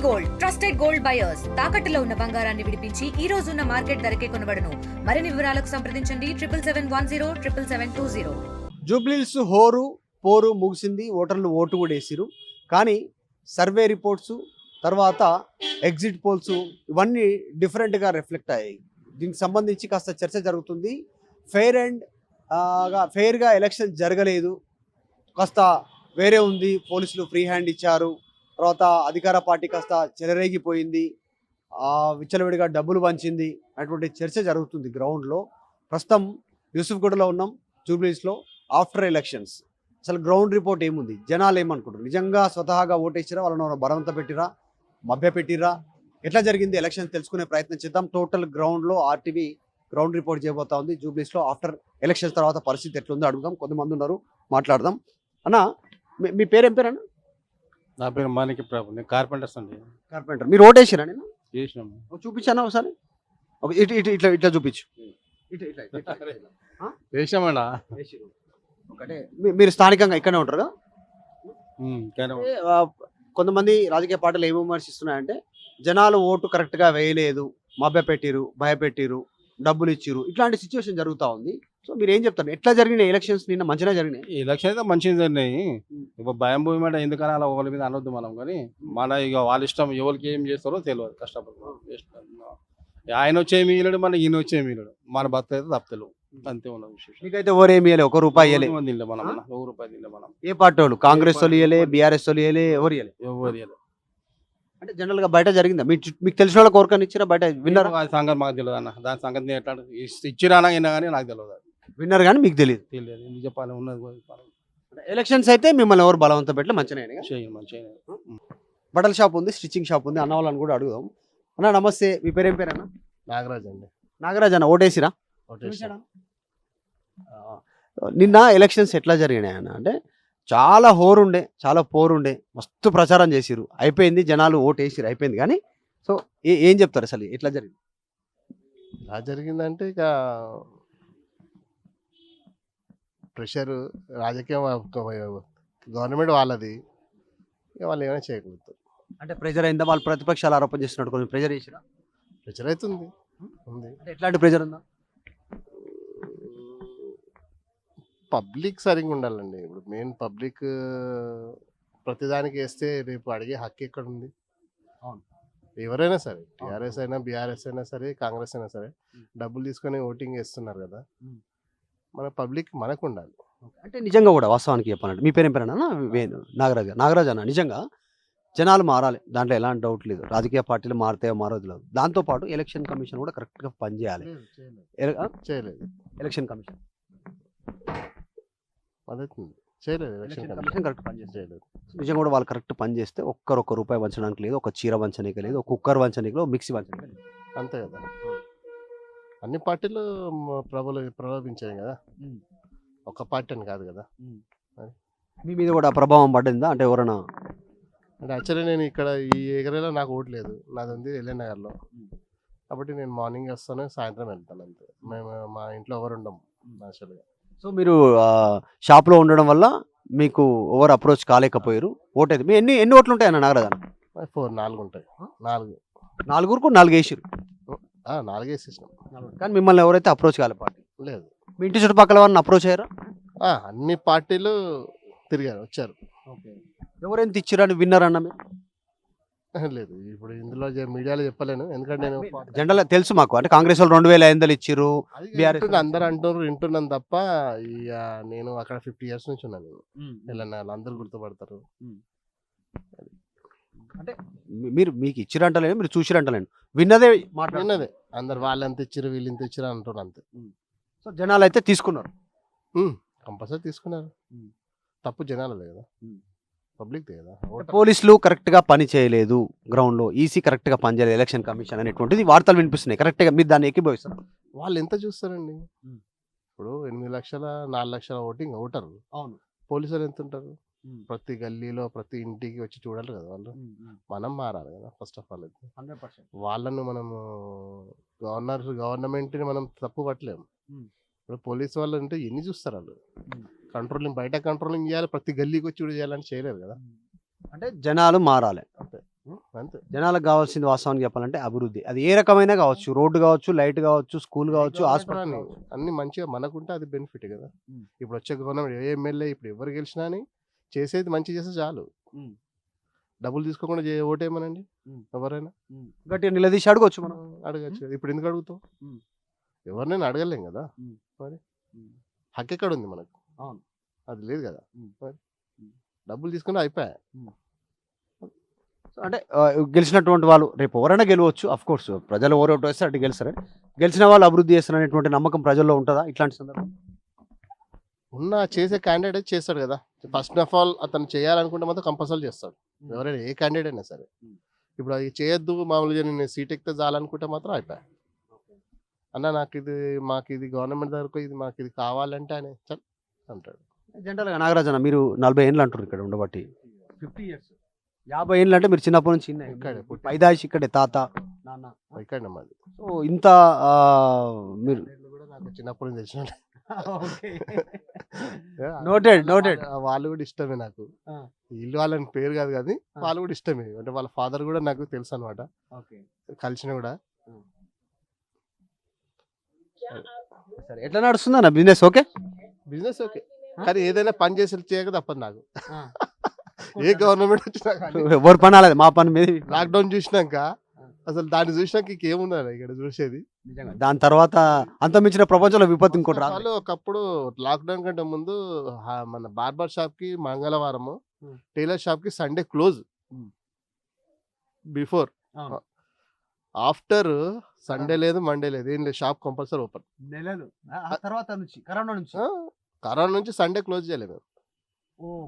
Gold trusted gold buyers తాకట్టులో ఉన్న బంగారాన్ని విడిపించి ఈ రోజు ఉన్న మార్కెట్ ధరకే కొనబడును. మరిన్ని వివరాలకు సంప్రదించండి 7771077720. జూబ్లీహిల్స్ హోరు పోరు ముగిసింది. ఓటర్లు ఓటు కూడా వేసిరు. కానీ సర్వే రిపోర్ట్స్ తర్వాత ఎగ్జిట్ పోల్స్ ఇవన్నీ డిఫరెంట్గా రిఫ్లెక్ట్ అయ్యాయి. దీనికి సంబంధించి కాస్త చర్చ జరుగుతుంది. ఫెయిర్గా ఎలక్షన్ జరగలేదు, కాస్త వేరే ఉంది. పోలీసులు ఫ్రీ హ్యాండ్ ఇచ్చారు. తర్వాత అధికార పార్టీ కాస్త చెలరేగిపోయింది, విచ్చలవిడిగా డబ్బులు పంచింది అటువంటి చర్చ జరుగుతుంది గ్రౌండ్లో. ప్రస్తుతం యూసుఫ్గూడలో ఉన్నాం, జూబ్లీహిల్స్లో. ఆఫ్టర్ ఎలక్షన్స్ అసలు గ్రౌండ్ రిపోర్ట్ ఏముంది, జనాలు ఏమనుకుంటారు, నిజంగా స్వతహాగా ఓటేసిరా, వాళ్ళని బలవంత పెట్టిరా, మభ్య పెట్టిరా, ఎట్లా జరిగింది ఎలక్షన్ తెలుసుకునే ప్రయత్నం చేద్దాం. టోటల్ గ్రౌండ్లో ఆర్టీవీ గ్రౌండ్ రిపోర్ట్ చేయబోతా ఉంది. జూబ్లీహిల్స్లో ఆఫ్టర్ ఎలక్షన్స్ తర్వాత పరిస్థితి ఎట్లుందో అడుగుదాం. కొంతమంది ఉన్నారు, మాట్లాడదాం. అన్న, మీ పేరు ఏం పేరు అన్న? నా పేరు మాణిక్య ప్రభు, నేను కార్పెంటర్స్ అండి. కార్పెంటర్. మీరు ఓటేసిరా? నేను చేసినాము. చూపించాను ఒకసారి. ఇట్లా ఇట్లా చూపించు. చేసినామండి. ఒకటే మీరు స్థానికంగా ఇక్కడనే ఉంటారు కదా? కొంతమంది రాజకీయ పార్టీలు ఏమి విమర్శిస్తున్నాయంటే జనాలు ఓటు కరెక్ట్గా వేయలేదు, మభ్య పెట్టిరు, భయపెట్టిరు, డబ్బులు ఇచ్చిరు, ఇట్లాంటి సిచ్యువేషన్ జరుగుతూ ఉంది. సో మీరు ఏం చెప్తారు, ఎట్లా జరిగినాయి ఎలక్షన్స్? నిన్న మంచిగా జరిగినాయి. ఎలక్షన్ అయితే మంచిగా జరిగినాయి. ఇప్పుడు భయం భూమి మాట ఎందుకని అలా ఒకరి మీద అనొద్దు మనం. కానీ మన ఇక వాళ్ళ ఇష్టం, ఎవరికి ఏం చేస్తారో తెలియదు. కష్టపడుతున్నాం. ఆయన వచ్చే మిగిలడు, మన ఈయన వచ్చే మిగిలడు, మన భర్త అయితే తప్పలేదు. అంతే ఉన్న విశేషం. మీకైతే ఓరేమి ఇవ్వలే, ఒక రూపాయి ఇవ్వలే మనం, ₹1 మనం. ఏ పార్టీ వాళ్ళు? కాంగ్రెస్ వాళ్ళు ఇవ్వలే, బీఆర్ఎస్ వాళ్ళు ఇవ్వలే, ఎవరు ఇవ్వలే? ఎవరు ఇవ్వలేదు. అంటే జనరల్ గా బయట జరిగిందా? మీకు తెలిసిన వాళ్ళకి కోరికని ఇచ్చిరా? బయట విన్నర్ సంగతి మాకు తెలియదు అన్న. దాని సంగతి ఎట్లా ఇచ్చిరా అయినా కానీ నాకు తెలియదు. విన్నర్ కానీ మీకు తెలియదు? తెలియదు, ఎందుకు చెప్పాలి. ఉన్నది ఎలక్షన్స్ అయితే మిమ్మల్ని ఎవరు బలవంతం పెట్టలే, మంచిగా మంచిగా. బట్టల షాప్ ఉంది, స్టిచ్చింగ్ షాప్ ఉంది. అన్న వాళ్ళని కూడా అడుగుదాం. అన్న నమస్తే, మీ పేరు ఏం పేరు అన్న? నాగరాజ్ అండి. నాగరాజ్ అన్న, ఓటేసిరా? నిన్న ఎలక్షన్స్ ఎట్లా జరిగినాయి అన్న అంటే చాలా హోరుండే, చాలా పోరుండే, మస్తు ప్రచారం చేసిరు, అయిపోయింది, జనాలు ఓటేసిరు, అయిపోయింది. కానీ సో ఏం చెప్తారు అసలు ఎట్లా జరిగింది? ఎలా జరిగిందంటే ఇక ప్రెషర్, రాజకీయం, గవర్నమెంట్ వాళ్ళది, ఇక వాళ్ళు ఏమైనా చేయగలుగుతారు. అంటే ప్రెజర్ అయిందా? వాళ్ళు ప్రతిపక్షాలు ఆరోపణ చేస్తున్నట్టు కొంచెం ప్రెజర్ చేసిరా? ప్రెషర్ అవుతుంది. ఉంది. అంటే ఎట్లాంటి ప్రెజర్ ఉందా? పబ్లిక్ సరిగ్గా ఉండాలండి. ఇప్పుడు మెయిన్ పబ్లిక్ ప్రతిదానికి వేస్తే రేపు అడిగే హక్కు ఎక్కడ ఉంది? అవును. ఎవరైనా సరే, టీఆర్ఎస్ అయినా, బీఆర్ఎస్ అయినా సరే, కాంగ్రెస్ అయినా సరే, డబ్బులు తీసుకొని ఓటింగ్ వేస్తున్నారు కదా. మన పబ్లిక్ మనకు ఉండాలి. అంటే నిజంగా కూడా వాస్తవానికి చెప్పాలంటే, మీ పేరు ఏం పేరు అన్న? నాగరాజ్. నాగరాజ్ అన్న, నిజంగా జనాలు మారాలి, దాంట్లో ఎలాంటి డౌట్ లేదు. రాజకీయ పార్టీలు మారుతాయో మారోదు లేదు. దాంతోపాటు ఎలక్షన్ కమిషన్ కూడా కరెక్ట్గా పనిచేయాలి. చేయలేదు ఎలక్షన్ కమిషన్ చేయలేదు. ఎలక్షన్ కమిషన్ కరెక్ట్ పనిచేయలేదు. నిజంగా కూడా వాళ్ళు కరెక్ట్ పని చేస్తే ఒక్క రూపాయి వంచడానికి లేదు, ఒక చీర వంచనీకి లేదు, ఒక కుక్కర్ వంచనీకి లేదు, మిక్సీ వంచనీకి లేదు. అంతే కదా. అన్ని పార్టీలు ప్రలోభించాయి కదా, ఒక పార్టీ అని కాదు కదా. మీ మీద కూడా ప్రభావం పడిందా? అంటే ఎవరైనా అంటే యాక్చువల్లీ నేను ఇక్కడ ఈ ఏరియాలో నాకు ఓటు లేదు, నాది ఉంది ఎల్ఎన్ నగర్లో. కాబట్టి నేను మార్నింగ్ వస్తాను, సాయంత్రం వెళ్తాను, అంతే. మేము మా ఇంట్లో ఎవరు ఉండము యాక్చువల్గా. సో మీరు షాప్లో ఉండడం వల్ల మీకు ఎవరు అప్రోచ్ కాలేకపోయారు. ఓటేది మీ ఎన్ని ఓట్లు ఉంటాయన్న నాగరాజు? 4 ఉంటాయి. 4 4 వేసారు. 4 వేసేసినాం. కానీ మిమ్మల్ని ఎవరైతే అప్రోచ్ కాలే పార్టీ లేదు. మీ ఇంటి చుట్టుపక్కల వాళ్ళని అప్రోచ్ అయ్యారా? అన్ని పార్టీలు తిరిగారు, వచ్చారు. ఎవరైనా ఇచ్చిరని విన్నారన్న మీరు? లేదు, ఇప్పుడు ఇందులో మీడియాలో చెప్పలేను, ఎందుకంటే నేను జనరల్ తెలుసు మాకు. అంటే కాంగ్రెస్ వాళ్ళు 2500 ఇచ్చిరు, అందరు అంటారు, వింటున్నాను తప్ప. ఇక నేను అక్కడ 50 years నుంచి ఉన్నాను. ఇలా అందరూ గుర్తుపడతారు. అంటే మీకు ఇచ్చిరంటలేదు, మీరు చూసిరంటలేదు, విన్నదే విన్నదే. అందరు వాళ్ళంత ఇచ్చిరు, వీళ్ళు ఇంత ఇచ్చిరు అంటారు, అంతే. సో జనాలు అయితే తీసుకున్నారు, కంపల్సరీ తీసుకున్నారు. తప్పు జనాలదే కదా, పబ్లిక్ కదా. పోలీసులు కరెక్ట్ గా పని చేయలేదు గ్రౌండ్ లో, ఈసీ కరెక్ట్ గా పని చేయలేదు, ఎలక్షన్ కమిషన్ అనేటువంటిది వార్తలు వినిపిస్తున్నాయి. కరెక్ట్ గా మీరు దాన్ని ఎక్కిపోయిస్తారు? వాళ్ళు ఎంత చూస్తారండి? ఇప్పుడు 8 లక్షల 4 లక్షల ఓటర్. అవును. పోలీసులు ఎంత ఉంటారు? ప్రతి గల్లీలో, ప్రతి ఇంటికి వచ్చి చూడాలి కదా వాళ్ళు. మనం మారాలి కదా ఫస్ట్ ఆఫ్ ఆల్. అయితే 100% వాళ్ళను మనము గవర్నమెంట్ని మనం తప్పు పట్టలేము. ఇప్పుడు పోలీసు వాళ్ళు అంటే ఎన్ని చూస్తారు వాళ్ళు? కంట్రోలింగ్, బయట కంట్రోలింగ్ చేయాలి, ప్రతి గల్లీకి వచ్చి చేయాలని చేయలేరు కదా. అంటే జనాలు మారాలి. అంతే. అంతే. జనాలకు కావాల్సింది వాస్తవానికి చెప్పాలంటే అభివృద్ధి. అది ఏ రకమైన కావచ్చు, రోడ్డు కావచ్చు, లైట్ కావచ్చు, స్కూల్ కావచ్చు, హాస్పిటల్ అని కావచ్చు. అన్ని మంచిగా మనకుంటే అది బెనిఫిట్ కదా. ఉమ్. ఇప్పుడు వచ్చే గవర్నమెంట్ ఏ ఎమ్మెల్యే ఇప్పుడు ఎవరు గెలిచినా అని చేసేది మంచి చేస్తే చాలు. ఉమ్. డబ్బులు తీసుకోకుండా ఓటేమనండి ఉమ్. ఎవరైనా. గట్టిగా నిలదీసి అడగొచ్చు మనం. అడగచ్చు కదా. ఇప్పుడు ఎందుకు అడుగుతాం? ఉమ్. ఎవరినైనా అడగలేం కదా. ఉమ్. మరి ఉమ్. హక్కు ఎక్కడ ఉంది మనకు? అవును. అది లేదు కదా. ఉమ్. మరి ఉమ్. డబ్బులు తీసుకుంటే అయిపోయా. అంటే గెలిచినటువంటి వాళ్ళు రేపు ఎవరైనా గెలవచ్చు. అఫ్ కోర్స్ ప్రజలు ఎవరు ఓటు వేస్తే అటు గెలుస్తారు. గెలిచిన వాళ్ళు అభివృద్ధి చేస్తారనేటువంటి నమ్మకం ప్రజల్లో ఉంటుందా ఇట్లాంటి సందర్భం? ఉన్న చేసే క్యాండిడేట్ చేస్తాడు కదా. ఫస్ట్ ఆఫ్ ఆల్ అతను చేయాలనుకుంటే మాత్రం కంపల్సరీ చేస్తాడు. ఎవరైనా ఏ క్యాండిడేట్ అయినా సరే. ఇప్పుడు అది చేయొద్దు మామూలుగా నేను సీట్ ఎక్కితే చాలనుకుంటే మాత్రం అయిపోయా. అన్న మాకు ఇది గవర్నమెంట్ దగ్గరకు మాకు ఇది కావాలంటే ఆయన చల్ అంటాడు. జనరల్గా నాగరాజ్ అన్న మీరు 40 ఏళ్ళు అంటారు ఇక్కడ ఉండబట్టి. 50 years 50 ఏళ్ళు అంటే మీరు చిన్నప్పటి నుంచి ఇక్కడే పుట్టి. పైదాయిష్ ఇక్కడే తాత నాన్న. ఇక్కడ మాది సో ఇంత మీరు క్యాండిడేట్లు కూడా నాకు చిన్నప్పటి నుంచి తెలిసిన నోటెడ్ వాళ్ళు కూడా ఇష్టమే నాకు. ఇల్లు వాళ్ళని పేరు కాదు కానీ వాళ్ళు కూడా ఇష్టమే. అంటే వాళ్ళ ఫాదర్ కూడా నాకు తెలుసు అనమాట. కలిసిన కూడా. సరే ఎట్లా నడుస్తుంది అన్న బిజినెస్? ఓకే బిజినెస్ ఓకే, కానీ ఏదైనా పని చేసి చేయక తప్పదు నాకు. ఏ గవర్నమెంట్ వచ్చినా కానీ ఎవరు పని అలేదు మా పని మీద. లాక్డౌన్ చూసినాక అసలు దాన్ని చూసినాక ఇంకేమున్నది ఇక్కడ చూసేది. దాని తర్వాత అంతమించిన ప్రపంచంలో విపత్తు ఇంకోటి రాదు. వాళ్ళు ఒకప్పుడు లాక్డౌన్ కంటే ముందు మన బార్బర్ షాప్ కి మంగళవారము, టైలర్ షాప్ కి Sunday close. Before after Sunday లేదు, మండే లేదు, ఏం లేదు, షాప్ కంపల్సరీ ఓపెన్. తర్వాత నుంచి కరోనా నుంచి సండే క్లోజ్ చేయలేదు.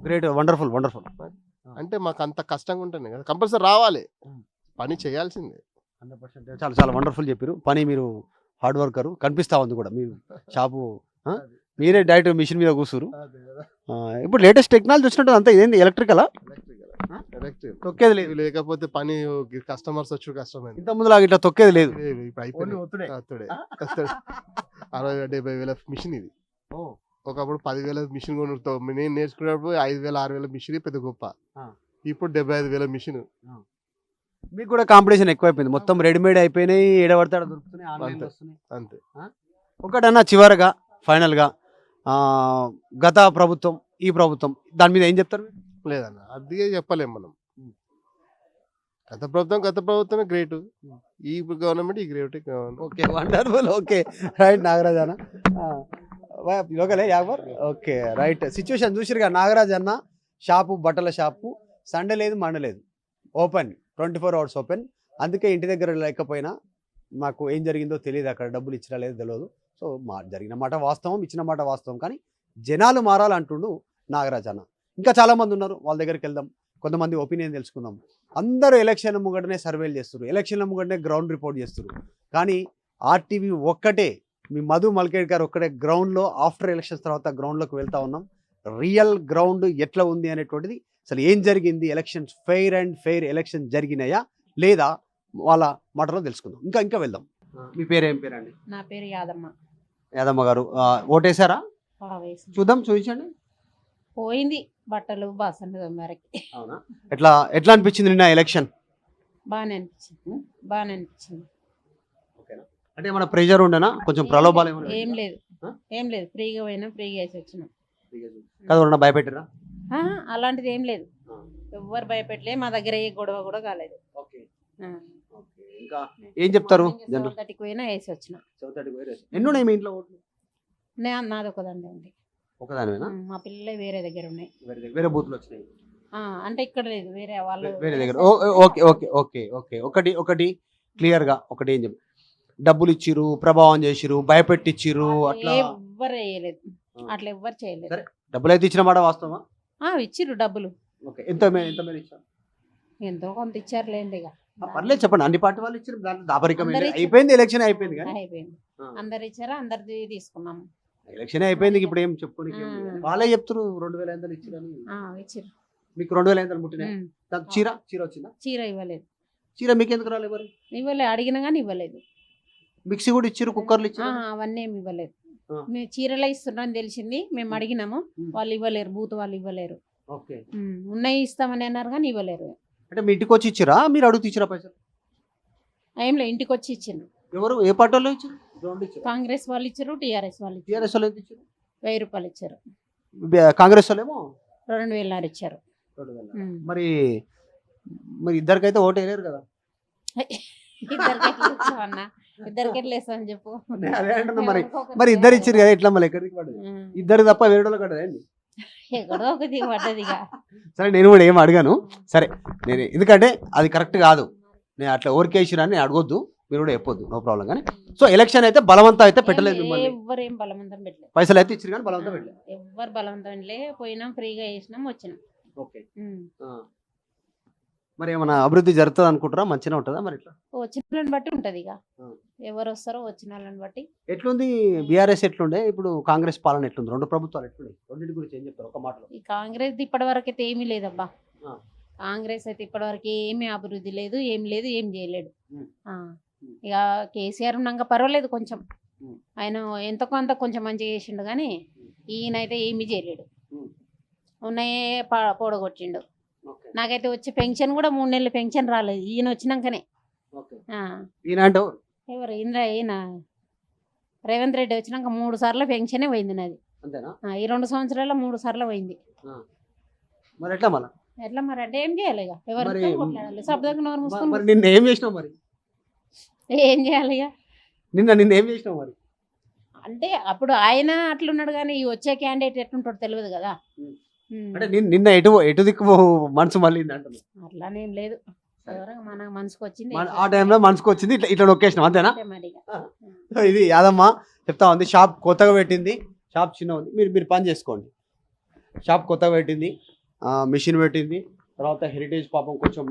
Great, wonderful wonderful. అంటే మాకు అంత కష్టంగా ఉంటుంది కదా, కంపల్సరీ రావాలి, పని చేయాల్సిందే. 100% చాలా చాలా వండర్ఫుల్ చెప్పారు. పని మీరు హార్డ్ వర్కరు కనిపిస్తా ఉంది కూడా. మీరు షాపు మీరే డైరెక్ట్ మిషన్ మీద కూర్చురు. ఇప్పుడు లేటెస్ట్ టెక్నాలజీ వచ్చినట్టు అంతా ఇదేంటి ఎలక్ట్రికలా? తొక్కేది లేదు. లేకపోతే పని కస్టమర్స్ వచ్చి కష్టమైంది. ఇంత ముందు లాగా ఇట్లా తొక్కేది లేదు. ఇప్పుడు అయిపోయింది. 60,000-70,000 మిషన్ ఇది. ఒకప్పుడు 10,000 మిషన్ కొనుక్తావు. నేను నేర్చుకున్నప్పుడు 5,000-6,000 మిషన్ పెద్ద గొప్ప. ఇప్పుడు 75,000 మిషన్. మీకు కూడా కాంపిటీషన్ ఎక్కువైపోయింది. మొత్తం రెడీమేడ్ అయిపోయినాయి. ఏడబడతాడు దొరుకుతున్నాయి, ఆన్లైన్ వస్తున్నాయి. అంతే. ఒకటన్నా చివరగా ఫైనల్గా గత ప్రభుత్వం ఈ ప్రభుత్వం దాని మీద ఏం చెప్తారు? లేదన్న అది చెప్పలేము మనం. గత ప్రభుత్వమే గ్రేట్, ఈ గవర్నమెంట్ ఈ great. Okay wonderful. Okay right Nagaraj అన్న. ఓకేలే యావర్. Okay right. సిచ్యువేషన్ చూసిరుగా నాగరాజ్ అన్న షాపు, బట్టల షాపు, సండే లేదు మండే లేదు, ఓపెన్ 24 hours ఓపెన్. అందుకే ఇంటి దగ్గర లేకపోయినా మాకు ఏం జరిగిందో తెలియదు, అక్కడ డబ్బులు ఇచ్చినా లేదో తెలియదు. సో జరిగిన మాట వాస్తవం, ఇచ్చిన మాట వాస్తవం, కానీ జనాలు మారాలంటుండు నాగరాజ్ అన్న. ఇంకా చాలామంది ఉన్నారు, వాళ్ళ దగ్గరికి వెళ్దాం, కొంతమంది ఒపీనియన్ తెలుసుకుందాం. అందరూ ఎలక్షన్ల ముంగటనే సర్వేలు చేస్తారు, ఎలక్షన్ల ముంగటనే గ్రౌండ్ రిపోర్ట్ చేస్తారు. కానీ ఆర్టీవీ ఒక్కటే, మీ మధు మల్కేడ్ గారు ఒక్కటే గ్రౌండ్లో ఆఫ్టర్ ఎలక్షన్స్ తర్వాత గ్రౌండ్లోకి వెళ్తా ఉన్నాం. రియల్ గ్రౌండ్ ఎట్లా ఉంది అనేటువంటిది, అసలు ఏం జరిగింది, elections fair and fair election జరిగినాయా లేదా వాళ్ళ మాటలో తెలుసుకుందాం. ఇంకా వెళ్దాం. మీ పేరు ఏం పేరండి? నా పేరు యాదమ్మ. యాదమ్మ గారు ఓటేసారా? చూద్దాం, చూపించండి. పోయింది బట్టలు బాసండి మరకి. అవునా? ఎట్లా అనిపించింది నిన్న ఎలక్షన్? బాగానే అనిపించింది. అంటే మన ప్రెషర్ ఉండేనా, కొంచెం ప్రలోభాలు ఏం లేదు ఫ్రీగా పోయినా, ఫ్రీగా వేసి వచ్చినాం. కదా, భయపెట్టారా? అలాంటిది ఏం లేదు, ఎవ్వరు భయపెట్టలే. మా దగ్గర ఏ గొడవ కూడా కాలేదు. ఇంకా ఏం చెప్తారు? తటికి పోయినా వేసి వచ్చిన. ఎన్ని ఉన్నాయి మీ ఇంట్లో ఓట్లు? నాది ఒకదాన్ని ఉంది. ఒకదానివేనా? మా పిల్లలే వేరే దగ్గర ఉన్నాయి, వేరే బూత్లు వచ్చినాయి. అంటే ఇక్కడ లేదు, వేరే వాళ్ళు వేరే దగ్గర. ఓకే ఓకే ఓకే ఓకే ఒకటి క్లియర్ గా ఒకటి ఏం చెప్పి, డబ్బులు ఇచ్చిరు, ప్రభావం చేసిరు, భయపెట్టిచ్చిరు, అట్లా ఎవ్వరు వేయలేదు, అట్లా ఎవ్వరు చేయలేదు. డబ్బులు అయితే ఇచ్చిన మాట వాస్తవా? ఇచ్చిర్రు డబ్బులు. ఓకే, ఎంత మీరు ఇచ్చారు? ఎంతో కొంత ఇచ్చారులేండి. ఇక పర్లేదు చెప్పండి. అన్ని పార్టీ వాళ్ళు ఇచ్చారు, దాంట్లో దాపరికం అయిపోయింది. ఎలక్షన్ అయిపోయింది కానీ అయిపోయింది, అందరు ఇచ్చారా, అందరిది తీసుకున్నాము. ఎలక్షన్ అయిపోయింది, ఇప్పుడు ఏం చెప్పుకోని వాళ్ళే చెప్తారు 2,500 ఇచ్చిరని. ఇచ్చిర్రు. మీకు 2,500 ముట్టినాయి. చీర వచ్చిందా? చీర ఇవ్వలేదు. చీర మీకు ఎందుకు రాలేదు? మరి ఇవ్వలేదు, అడిగినా కానీ ఇవ్వలేదు. మిక్సీ కూడా ఇచ్చారు, కుక్కర్లు ఇచ్చారు, అవన్నీ ఏమి ఇవ్వలేదు. మేము చీరలే ఇస్తున్నారని తెలిసింది, మేము అడిగినాము, వాళ్ళు ఇవ్వలేరు, బూత్ వాళ్ళు ఇవ్వలేరు. ఉన్నాయి ఇస్తామని అన్నారు కానీ ఇవ్వలేరు. అంటే మీ ఇంటికి వచ్చి ఇచ్చిరా మీరు అడుగు ఇచ్చిరా పైసలు? ఏం లేదు, ఇంటికి వచ్చి ఇచ్చిండ్రు. ఎవరు ఏ పార్టీ వాళ్ళు ఇచ్చారు? గ్రౌండ్ ఇచ్చారు. కాంగ్రెస్ వాళ్ళు ఇచ్చారు, టీఆర్ఎస్ వాళ్ళు ఇచ్చారు. టీఆర్ఎస్ వాళ్ళు ఎంత ఇచ్చారు? 1000 రూపాయలు ఇచ్చారు, కాంగ్రెస్ వాళ్ళేమో 2000 ఇచ్చారు. 2,000. మరి మరి ఇద్దరికైతే ఓటు వేయలేరు కదా. ఇద్దరికి ఎట్లా ఇస్తావు అన్న, ఇద్దరికి ఎట్లా ఇస్తావు అని చెప్పు. అదే అంటున్నా మరి. మరి ఇద్దరు ఇచ్చారు కదా, ఎట్లా మళ్ళీ ఎక్కడికి పడ్డది? ఇద్దరు తప్ప వేరే వాళ్ళు కట్టదండి. ఎక్కడో ఒక దిగు పడ్డది ఇక. సరే నేను కూడా ఏం అడిగాను. సరే నేను ఎందుకంటే అది కరెక్ట్ కాదు, నేను అట్లా ఓరికేసిరా అని అడగొద్దు, మీరు కూడా చెప్పొద్దు, నో ప్రాబ్లం. కానీ సో ఎలక్షన్ అయితే బలవంతం అయితే పెట్టలేదు మిమ్మల్ని, ఎవ్వరేం బలవంతం పెట్టలేదు, పైసలు అయితే ఇచ్చారు కానీ బలవంతం పెట్టలేదు. ఎవ్వరు బలవంతం లే, పోయినాం ఫ్రీగా వేసినాం వచ్చినాం. ఓకే. మరి ఏమైనా అభివృద్ధి జరుగుతుంది అనుకుంటారా? మంచిగా ఉంటుందా మరి? ఇట్లా వచ్చిన వాళ్ళని బట్టి ఉంటది ఇక, ఆ. ఎవరు వస్తారో వచ్చిన వాళ్ళని బట్టి. ఎట్లుంది బీఆర్ఎస్ ఎట్లుండే, ఇప్పుడు కాంగ్రెస్ పాలన ఎట్లుంది? రెండు ప్రభుత్వాలు ఎట్లుంది? రెండింటి గురించి ఏం చెప్తారు ఒక మాటలో? ఈ కాంగ్రెస్ ఇప్పటి వరకు అయితే ఏమీ లేదబ్బా. ఆ. కాంగ్రెస్ అయితే ఇప్పటి వరకు ఏమీ అభివృద్ధి లేదు, ఏం లేదు, ఏం చేయలేడు. ఉమ్. ఆ. ఇక కేసీఆర్ ఉన్నాక పర్వాలేదు కొంచెం, ఉమ్. ఆయన ఎంతో కొంత కొంచెం మంచిగా చేసిండు కానీ ఈయనైతే ఏమీ చేయలేడు. ఉమ్. ఉన్నాయే పొడగొట్టిండు. ఓకే. నాకైతే వచ్చి పెన్షన్ కూడా 3 నెలలు పెన్షన్ రాలేదు, ఈయన వచ్చినాకనే. ఓకే. ఆ. ఈయన అంటే ఎవరు ఈయన రేవంత్ రెడ్డి వచ్చినాక 3 సార్లు పెన్షనే పోయింది నాది. అంతేనా? ఈ 2 సంవత్సరాల్లో 3 సార్లు పోయింది. మరి ఎట్లా మళ్ళా? ఎట్లా మరి అంటే ఏం చేయాలి ఇక, ఎవరితో మరి- కొట్లాడాలి, శబ్దంగా నోరు మరి మూసుకొని నిన్న ఏం చేసినావు మరి? ఏం చేయాలి ఇక. నిన్న ఏం చేసినావు మరి? అంటే అప్పుడు ఆయన అట్లున్నాడు కానీ ఈ వచ్చే క్యాండిడేట్ ఎట్లుంటాడో తెలియదు కదా. అంటే నిన్న ఎటు దిక్కు మనసు మళ్ళీ అంటున్నా. అట్లానేం లేదు, ఎవరో మన మనసుకు వచ్చింది ఆ టైంలో మనసుకు వచ్చింది, ఇట్లా ఇట్లా నొక్కేసినాం అంతేనా? అంతే మరి ఇక. సో ఇది యాదమ్మ చెప్తా ఉంది. షాప్ కొత్తగా పెట్టింది, షాప్ చిన్న ఉంది, మీరు పని చేసుకోండి. షాప్ కొత్తగా పెట్టింది, మిషన్ పెట్టింది, తర్వాత హెరిటేజ్ పాపం కొంచెం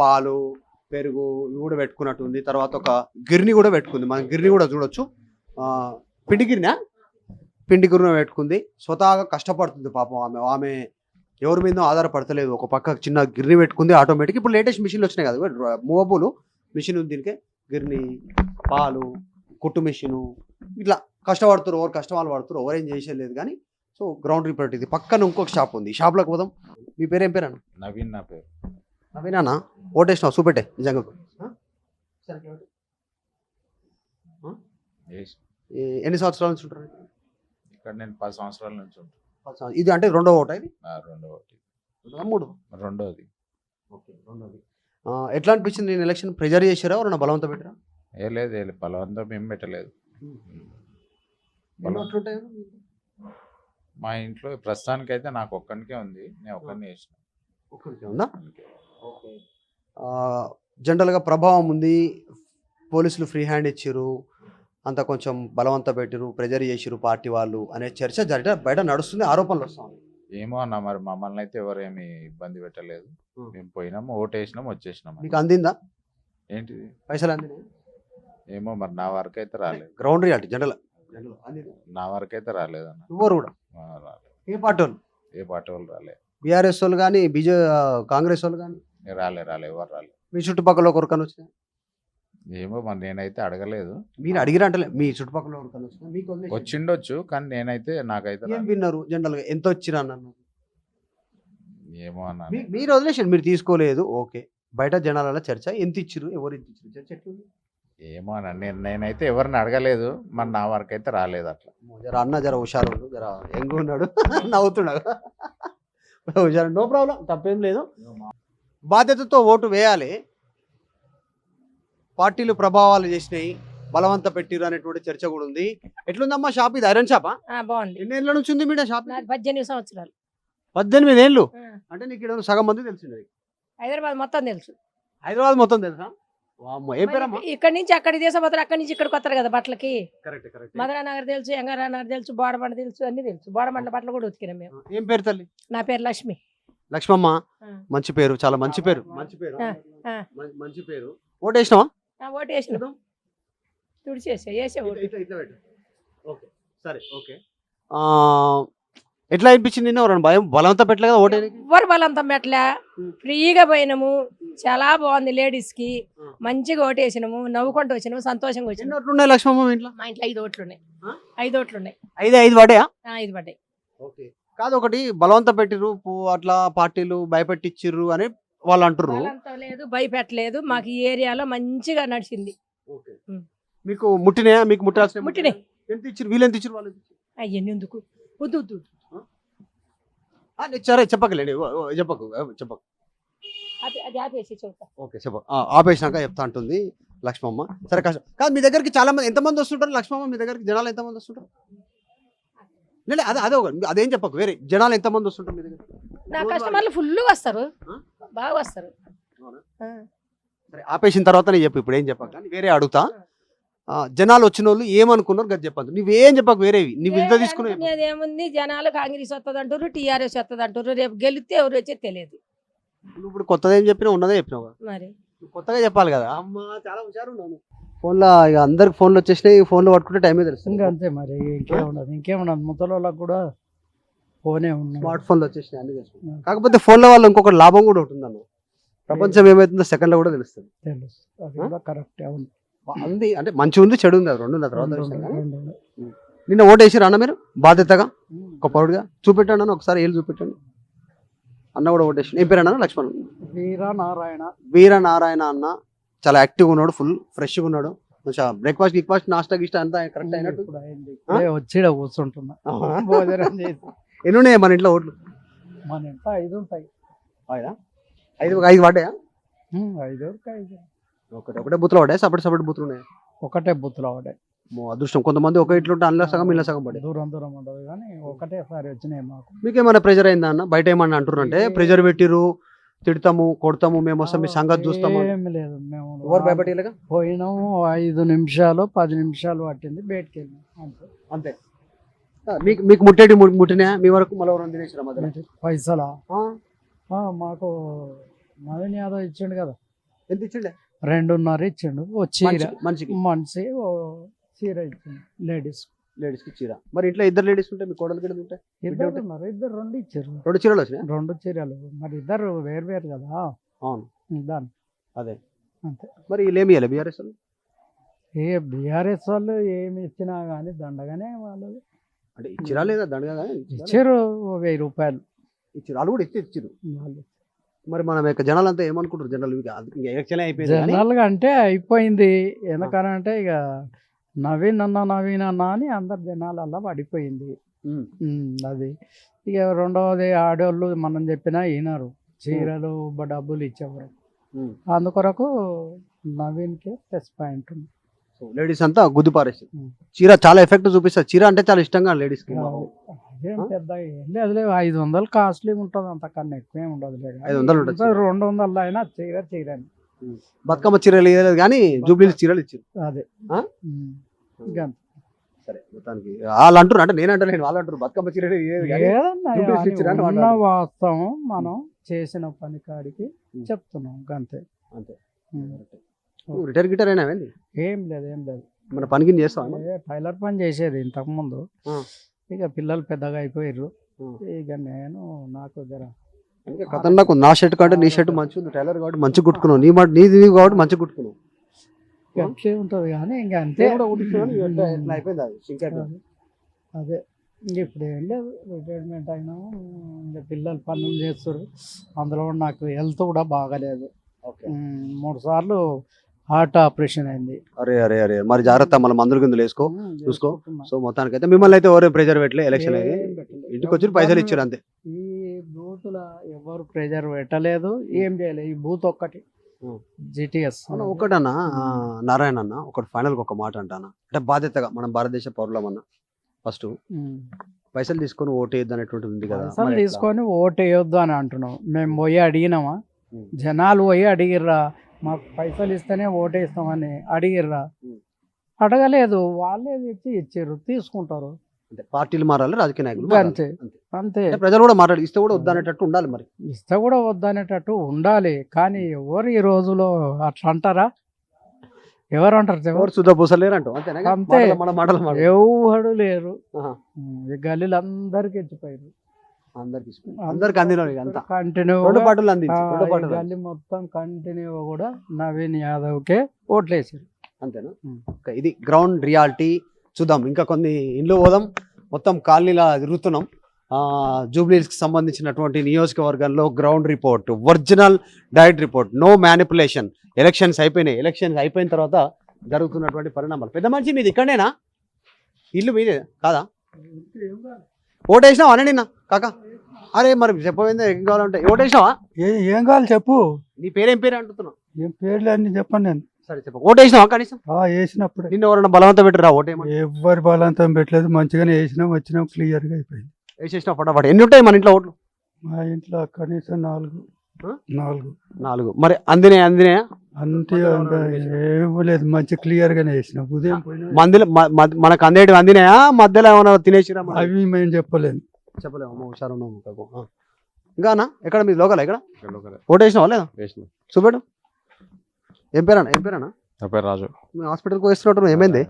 పాలు పెరుగు ఇవి కూడా పెట్టుకున్నట్టుంది. తర్వాత ఒక గిర్ని కూడా పెట్టుకుంది, మన గిర్ని కూడా చూడొచ్చు, పిండి గిర్ని పెట్టుకుంది. స్వతహాగా కష్టపడుతుంది పాపం ఆమె ఎవరి మీద ఆధారపడతలేదు. ఒక పక్క చిన్న గిర్ని పెట్టుకుంది ఆటోమేటిక్. ఇప్పుడు లేటెస్ట్ మిషన్లు వచ్చినాయి కదా, మూవబుల్ మిషన్ ఉంది దీనికి, గిర్ని, పాలు, కుట్టు మిషను, ఇట్లా కష్టపడుతున్నారు. ఎవరు కష్టం వాళ్ళు పడుతున్నారు, ఎవరేం చేసేది కానీ. సో గ్రౌండ్ రిపోర్ట్ ఇది. పక్కన ఇంకొక షాప్ ఉంది, షాప్లోకి పోదాం. మీ పేరు ఏం పేరు అన్న? నవీన్ నా పేరు. నవీనా? ఓటేసినావు? చూపెట్టే నిజంగా. ఎన్ని సంవత్సరాల నుంచి ఉంటారు ఇక్కడ? నేను 10 సంవత్సరాల నుంచి ఉంటాను. ఇది అంటే రెండో ఓట? ఇది రెండవది. మూడు? రెండోది. ఓకే, రెండోది. ఎట్లా అనిపించింది? నేను ఎలక్షన్ ప్రెజర్ చేశారా, ఎవరన్నా బలవంతం పెట్టారా? లేదు బలవంతం ఏం పెట్టలేదు. మా ఇంట్లో ప్రస్తుతానికి అయితే నాకు ఒక్కనికే ఉంది, నేను ఒక్కరిని చేసిన. ఒక్కరికే ఉందా? ఓకే. జనరల్గా ప్రభావం ఉంది, పోలీసులు ఫ్రీ హ్యాండ్ ఇచ్చారు, అంత కొంచెం బలవంత పెట్టిరు, ప్రెజర్ చేసిరు పార్టీ వాళ్ళు అనే చర్చ బయట నడుస్తుంది, ఆరోపణలు వస్తాయి. ఏమో అన్న, మరి మమ్మల్ని అయితే ఎవరేమి ఇబ్బంది పెట్టలేదు. మేము పోయినాము, ఓటు వేసినాం, వచ్చేసినాం. మీకు అందిందా ఏంటిది పైసలు? అందినాయి? ఏమో మరి నా వరకు అయితే రాలేదు. గ్రౌండ్ రియాలిటీ జనరల్ నా వరకు అయితే రాలేదు అన్న. ఎవరు కూడా? రాలేదు. ఏ పార్టీ వాళ్ళు? ఏ పార్టీ వాళ్ళు రాలేదు. బీఆర్ఎస్ వాళ్ళు కానీ కాంగ్రెస్ వాళ్ళు కానీ? రాలే ఎవరు రాలేదు. మీ చుట్టుపక్కల ఒకరికన్నా వచ్చినాయి? ఏమో మరి నేనైతే అడగలేదు. మీరు అడిగిరా అంటే మీ చుట్టుపక్కల ఎవరికన్నా వచ్చినాయి? మీకు వదిలేసి వచ్చిండొచ్చు కానీ నాకైతే ఏం రాలేదు. విన్నారు? జనరల్గా ఎంత వచ్చిరా అన్నారు? ఏమో అన్న. మీరు వదిలేసారు, మీరు తీసుకోలేదు. ఓకే, బయట జనాల చర్చ ఎంత ఇచ్చిరు, ఎవరు ఎంత ఇచ్చిరు చర్చ ఎట్లుంది? ఏమో అన్న, నేనైతే ఎవరిని అడగలేదు, మరి నా వరకు అయితే రాలేదు అట్లా. జర అన్న జర హుషారు, జర ఎంగు ఉన్నాడు, నవ్వుతున్నాడు, హుషారు, నో ప్రాబ్లం, తప్పేం లేదు. బాధ్యతతో ఓటు వేయాలి. పార్టీలు ప్రభావాలు చేసినాయి, బలవంత పెట్టిరు అనేటువంటి చర్చ కూడా ఉంది. ఎట్లుందమ్మా షాప్? ఇది ఐరన్ షాపా? బాగుంది. ఎన్ని ఏళ్ళ నుంచి ఉంది మీ షాప్? 18 సంవత్సరాలు. 18 ఏళ్ళు అంటే నీకు ఇక్కడ సగం మంది తెలిసింది. హైదరాబాద్ మొత్తం తెలుసు. హైదరాబాద్ మొత్తం తెలుసా? వామ్మో, ఏం పేరమ్మా? ఇక్కడ నుంచి అక్కడికి తీసుకుపోతారు, అక్కడి నుంచి ఇక్కడికి వస్తారు కదా బట్టలకి. Correct correct. మదననగర్ తెలుసు, ఎంగారానగర్ తెలుసు, బోడబండ తెలుసు, అన్ని తెలుసు. బోడబండ బట్టలు కూడా ఉతికినాం మేము. ఏం పేరు తల్లి? నా పేరు లక్ష్మి. లక్ష్మమ్మ, ఆ. మంచి పేరు, చాలా మంచి పేరు, మంచి పేరు, ఆ. మంచి పేరు. ఓటు వేసినావా? ఓటు వేసిన తుడిచేసా, వేసే ఓటు. ఓకే, సరే, ఓకే. ఎట్లా అనిపించింది? నిన్న ఎవరైనా భయం బలవంత పెట్టలే కదా ఓటు? ఎవ్వరు బలంతం పెట్టలే, ఫ్రీగా పోయినాము. చాలా బాగుంది, లేడీస్ కి మంచిగా ఓటు వేసినాము, నవ్వుకుంటూ వచ్చినాము, సంతోషంగా ఎన్ని వచ్చినాము. ఓట్లు ఉన్నాయి లక్ష్మమ్మ మీ ఇంట్లో? మా ఇంట్లో 5 ఓట్లు ఉన్నాయి. ఆ? 5 ఓట్లు ఉన్నాయి. 5 పడ్డాయా? 5 పడ్డాయి. ఓకే. కాదు, ఒకటి బలవంత పెట్టిర్రు, అట్లా పార్టీలు భయపెట్టిచ్చిర్రు అని వాళ్ళు అంటారు. వాళ్ళంతా లేదు, భయపెట్టలేదు. మాకు ఈ ఏరియాలో మంచిగా నడిచింది. మీకు ముట్టినాయా? మీకు ముట్టాల్సిన ముట్టినాయి. ఎంత ఇచ్చారు? వీళ్ళు ఎంత ఇచ్చారు? వాళ్ళు అయ్యని ఎందుకు వద్దు వద్దు. సరే చెప్పకలేండి, చెప్పకు. అది ఆపేసి చెబుతా. ఓకే చెప్ప ఆపేసినాక చెప్తా అంటుంది లక్ష్మమ్మ. సరే కష్టం కాదు. మీ దగ్గరికి చాలా మంది ఎంతమంది వస్తుంటారు లక్ష్మమ్మ? మీ దగ్గరికి జనాలు ఎంతమంది వస్తుంటారు? లేదు అదే అదేం చెప్పకు, వేరే జనాలు ఎంతమంది వస్తుంటారు మీ దగ్గర? నా కస్టమర్లు ఫుల్ వస్తారు, బాగా వస్తారు. సరే ఆపేసిన తర్వాత నేను చెప్పు, ఇప్పుడు ఏం చెప్పకు కానీ వేరే అడుగుతా. జనాలు వచ్చిన వాళ్ళు ఏమనుకున్నారు గది చెప్పద్దు, నువ్వేం చెప్పకు వేరేవి. నువ్వు ఇంత తీసుకునే ఏముంది, జనాలు కాంగ్రెస్ వస్తుంది అంటారు, టీఆర్ఎస్ వస్తుంది అంటారు. రేపు గెలిస్తే ఎవరు వచ్చే తెలియదు. నువ్వు ఇప్పుడు కొత్తది ఏం చెప్పినా ఉన్నదే చెప్పినావు. మరి కొత్తగా చెప్పాలి కదా. అమ్మ చాలా హుషారు ఉన్నాను. ఫోన్లో ఇక అందరికి ఫోన్లు వచ్చేసినాయి, ఫోన్లో పట్టుకుంటే టైమే తెలుస్తుంది. ఇంకా అంతే మరి, ఇంకేమున్నది ముసలోళ్ళకి కూడా ఫోనే ఉంది, స్మార్ట్ ఫోన్లు వచ్చేసినాయి అన్ని తెలుస్తుంది. కాకపోతే ఫోన్లో వాళ్ళు ఇంకొక లాభం కూడా ఉంటుందన్న, ప్రపంచం ఏమైతుందో సెకండ్లో కూడా తెలుస్తుంది. తెలుసు, అది కూడా కరెక్ట్. అవును, అంది అంటే మంచి ఉంది చెడు ఉంది, అది రెండు ఉంది. తర్వాత విషయం కానీ నిన్న ఓటేసి అన్న మీరు బాధ్యతగా ఒక పౌరుడుగా చూపెట్టాను అన్న, ఒకసారి ఏళ్ళు చూపెట్టండి. అన్న కూడా ఓటేసి. ఏం పేరు అన్న? లక్ష్మణ్ వీరనారాయణ అన్న చాలా యాక్టివ్గా ఉన్నాడు, ఫుల్ ఫ్రెష్గా ఉన్నాడు. మంచిగా బ్రేక్ఫాస్ట్ నాస్టా గిస్టా అంతా కరెక్ట్ అయినట్టు వచ్చి కూర్చుంటున్నా భోజనం చేసి. ఎన్ని ఉన్నాయి మన ఇంట్లో ఓట్లు? మన ఇంట్లో 5 ఉంటాయి. ఐదు పడ్డాయా? 5 ఒకటే బూత్లో పడ్డాయి, సపరేట్ బూత్లు ఉన్నాయి? ఒకటే బుత్తులో పడ్డాయి. అదృష్టం. కొంతమంది ఒక ఇట్లుంటే అందులో సగం ఇలా సగం పడ్డాయి. దూరం ఉండదు కానీ ఒకటేసారి వచ్చినాయి మాకు. మీకేమైనా ప్రెజర్ అయిందా అన్న? బయట ఏమన్నా అంటున్నారంటే ప్రెజర్ పెట్టిరు, తిడతాము, కొడతాము, మేము వస్తాం, మీ సంగతి చూస్తాము. ఏమి లేదు, మేము ఎవరు భయపడలేక పోయినాము. 5 నిమిషాలు 10 నిమిషాలు పట్టింది, బయటకి వెళ్ళాం అంతే. మీకు ముట్టినా మీ వరకు? మళ్ళీ తినేసారా మధ్య? పైసలా? మాకు నవీన్ యాదవ్ ఇచ్చిండు కదా. ఎంత ఇచ్చిండే? 2.5 ఇచ్చిండు. మనిషికి మనిషి చీర ఇచ్చిండు లేడీస్కి చీర. మరి ఇంట్లో ఇద్దరు లేడీస్ ఉంటే మీ కోడలు కింద ఉంటాయి? ఇద్దరు 2 ఇచ్చారు. 2 చీరలు వచ్చినాయి? 2 చీరలు. మరి ఇద్దరు వేరు కదా. అవును, దాని అదే అంతే. మరి వీళ్ళేమి ఇవ్వాలి బీఆర్ఎస్ వాళ్ళు? బీఆర్ఎస్ వాళ్ళు ఏమి ఇచ్చినా కానీ దండగానే వాళ్ళు అంటే ఇచ్చిరా లేదా దండగా ఇచ్చారు. 1000 రూపాయలు ఇచ్చారు, వాళ్ళు కూడా ఇచ్చారు. మరి మనం యొక్క జనాలంతా ఏమనుకుంటారు? జనరల్ ఎలక్షన్ అయిపోయింది జనరల్గా అంటే అయిపోయింది. ఎందుకనంటే ఇక నవీన్ అన్న అని అందరు జనాలల్లా పడిపోయింది. అది ఇక రెండవది ఆడవాళ్ళు మనం చెప్పినా వినరు, చీరలు డబ్బులు ఇచ్చేవారు. అందుకొరకు నవీన్కి ప్లస్ పాయింట్ ఉంది. లేడీస్ అంతా గుద్దు పారేసి చీర చాలా ఎఫెక్ట్ చూపిస్తారు. చీర అంటే చాలా ఇష్టంగా లేడీస్ కి. అదేం పెద్ద ఏం లేదు, 500 కాస్ట్లీ ఉంటుంది, అంతకన్నా ఎక్కువ ఏమి ఉండదు. 500 ఉంటుంది. 200 అయినా చీర బతుకమ్మ చీరలు ఇవ్వలేదు కానీ జూబ్లీ చీరలు ఇచ్చారు. అదే సరే మొత్తానికి వాళ్ళు అంటారు, అంటే నేను అంటే వాళ్ళు అంటారు బతుకమ్మ చీరలు ఉన్న వాస్తవం మనం చేసిన పని కాడికి చెప్తున్నాం అంతే. రిటైర్ గిటార్ అయినా ఏం లేదు మన పనికి చేస్తాం. టైలర్ పని చేసేది ఇంతకు ముందు. ఇక పిల్లలు పెద్దగా అయిపోయారు. ఇక నేను నాకు నాకు నా షర్ట్ కంటే నీ షర్ట్ మంచిగా ఉంది, టైలర్ కాబట్టి మంచిగా కుట్టుకున్నావు, నీది కాబట్టి మంచిగా కుట్టుకున్నావు. ఉంటుంది కానీ ఇంకా అంతే. అదే ఇప్పుడు ఏం లేదు, రిటైర్మెంట్ అయినా ఇంకా పిల్లలు పనులు చేస్తారు. అందులో నాకు హెల్త్ కూడా బాగాలేదు. 3 సార్లు హార్ట్ ఆపరేషన్ అయింది. అరే మరి జాగ్రత్త, మళ్ళీ మందుల కింద వేసుకో, చూసుకో. సో మొత్తానికి అయితే మిమ్మల్ని అయితే ఎవరు ప్రెజర్ పెట్టలేదు. ఎలక్షన్ అయితే ఇంటికి వచ్చి పైసలు ఇచ్చారు అంతే. ఈ బూత్ల ఎవరు ప్రెజర్ పెట్టలేదు, ఏం చేయలేదు. ఈ బూత్ ఒక్కటి జిటిఎస్ ఒకటన్నా. నారాయణ అన్న ఒకటి ఫైనల్ ఒక మాట అంటానా, అంటే బాధ్యతగా మనం భారతదేశ పౌరులమన్నా ఫస్ట్ పైసలు తీసుకొని ఓటేయద్దు అనేటువంటిది ఉంది కదా. పైసలు తీసుకొని ఓటేయొద్దు అని అంటున్నాం. మేము పోయి అడిగినామా? జనాలు పోయి అడిగిర్రా, మాకు పైసలు ఇస్తేనే ఓటేస్తామని అడిగిర్రా? అడగలేదు, వాళ్ళే తెచ్చి ఇచ్చారు, తీసుకుంటారు. అంటే పార్టీలు మారాలి, రాజకీయ నాయకులు అంతే. ప్రజలు కూడా మాట్లాడి ఇస్తే కూడా వద్దనేటట్టు ఉండాలి. మరి ఇస్తే కూడా వద్దనేటట్టు ఉండాలి. కానీ ఎవరు ఈ రోజులో అట్లా అంటారా? ఎవరు అంటారు? ఎవరు సుధా పూసలేరు అంటాం అంతే. ఎవరు లేరు. గల్లీలు అందరికి ఇచ్చిపోయారు, అందరికి అందిన కంటిన్యూ గల్లీ మొత్తం కంటిన్యూ కూడా నవీన్ యాదవ్కే ఓట్లేసారు. అంతేనా? ఇది గ్రౌండ్ రియాలిటీ. చూద్దాం, ఇంకా కొన్ని ఇండ్లు పోదాం. మొత్తం కాలనీలా తిరుగుతున్నాం. జూబ్లీస్కి సంబంధించినటువంటి నియోజకవర్గంలో ground report, original direct report, no manipulation. Elections అయిపోయినాయి. ఎలక్షన్స్ అయిపోయిన తర్వాత జరుగుతున్నటువంటి పరిణామాలు. పెద్ద మనిషి మీది ఇక్కడనేనా? ఇల్లు మీదే కాదా? ఓటేసినావా నిన్న కాక? అరే మరి చెప్పమైంది ఏం కావాలంటే ఓటేసినావా? ఏం కావాలి చెప్పు. నీ పేరేం పేరు అంటున్నావు? ఏం పేర్లు అన్ని చెప్పండి నేను. సరే చెప్పు. ఓటేసినావా కనీసం? వేసినప్పుడు నిన్న ఎవరన్నా బలవంతం పెట్టరా ఓటేమని? ఎవ్వరి బలంతం పెట్టలేదు, మంచిగానే వేసినాం, వచ్చినాం, క్లియర్గా అయిపోయింది. వేసేసిన ఫటాఫట్. ఎన్ని ఉంటాయి మన ఇంట్లో ఓట్లు? మా ఇంట్లో కనీసం 4. మరి అందినాయా? అంతే ఏమీ లేదు, మంచి క్లియర్గానే వేసినాం. ఉదయం పోయినా మందిలో మనకు అందేటివి అందినాయా? మధ్యలో ఏమైనా తినేసిరా? అవి మేము చెప్పలేము. చెప్పలేము. హుషారు ఇంకానా? ఎక్కడ మీ లోకల్? ఎక్కడ ఓటేసినావా లేదా? చూపెడు. ఏం పేరన్నా? నా పేరు రాజు. హాస్పిటల్కి వేస్తున్నట్టు ఏమైంది?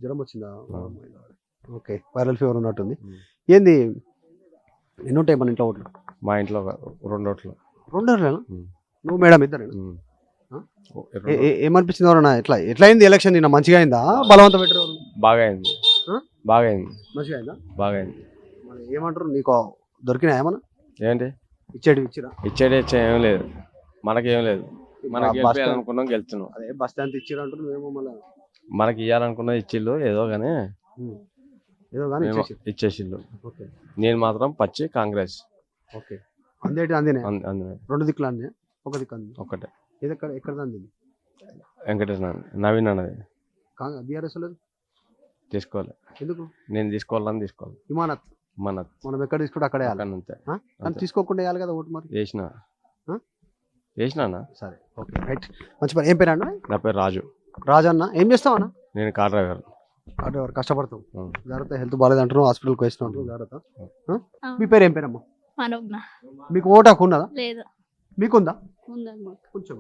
జ్వరం వచ్చిందా? ఓకే, వైరల్ ఫీవర్ ఉన్నట్టుంది. ఏంది ఎన్ని ఉంటాయి మన ఇంట్లో ఓట్లు? మా ఇంట్లో 2 ఓట్లు. 2 ఓట్లేనా? నువ్వు మేడం ఇద్దరు? ఏమనిపించింది ఎవరన్నా? ఎట్లా అయింది ఎలక్షన్? నిన్న మంచిగా అయిందా? బలవంతం పెట్టారు? బాగా అయింది. మంచిగా అయిందా? బాగా అయింది. మరి ఏమంటారు, నీకు దొరికినా ఏమన్నా? ఏంటి ఇచ్చిరా? ఇచ్చేది ఏం లేదు, మనకేం లేదు. మనకి బస్ స్టాండ్ అనుకున్నాం గెలుస్తున్నాం. అదే బస్ స్టాండ్ ఇచ్చిరా అంటారు. నువ్వేమో మళ్ళీ మనకి ఇవ్వాలనుకున్నది ఇచ్చిళ్ళు ఏదో కానీ ఇచ్చేసిళ్ళు. ఓకే, నేను మాత్రం పచ్చి కాంగ్రెస్. ఓకే. అందినాయి. 2 దిక్కులు అందినాయి? ఒక దిక్కు అంది ఒకటే. ఇది ఎక్కడ అందింది? వెంకటేశ్వర నవీన్ అన్నది. బీఆర్ఎస్ లేదు తీసుకోవాలి. ఎందుకు? నేను తీసుకోవాలని తీసుకోవాలి. ఇమానత్ మనం ఎక్కడ తీసుకుంటే అక్కడే అంతే. కానీ తీసుకోకుండా వేయాలి కదా ఓటు. మరి వేసినా. సరే, ఓకే, రైట్. మంచి పని. ఏం పేరు అన్న? నా పేరు రాజు. రాజన్న. ఏం చేస్తావన్నా? నేను కార్ డ్రైవర్. కష్టపడతాం. జాగ్రత్త. హెల్త్ బాగాలేదు అంటున్నావు, హాస్పిటల్కి వేసినావు, జాగ్రత్త. మీ పేరు ఏం పేరమ్మా? మీకు ఓటు హక్కు ఉన్నదా? లేదు. మీకుందా? కొంచెం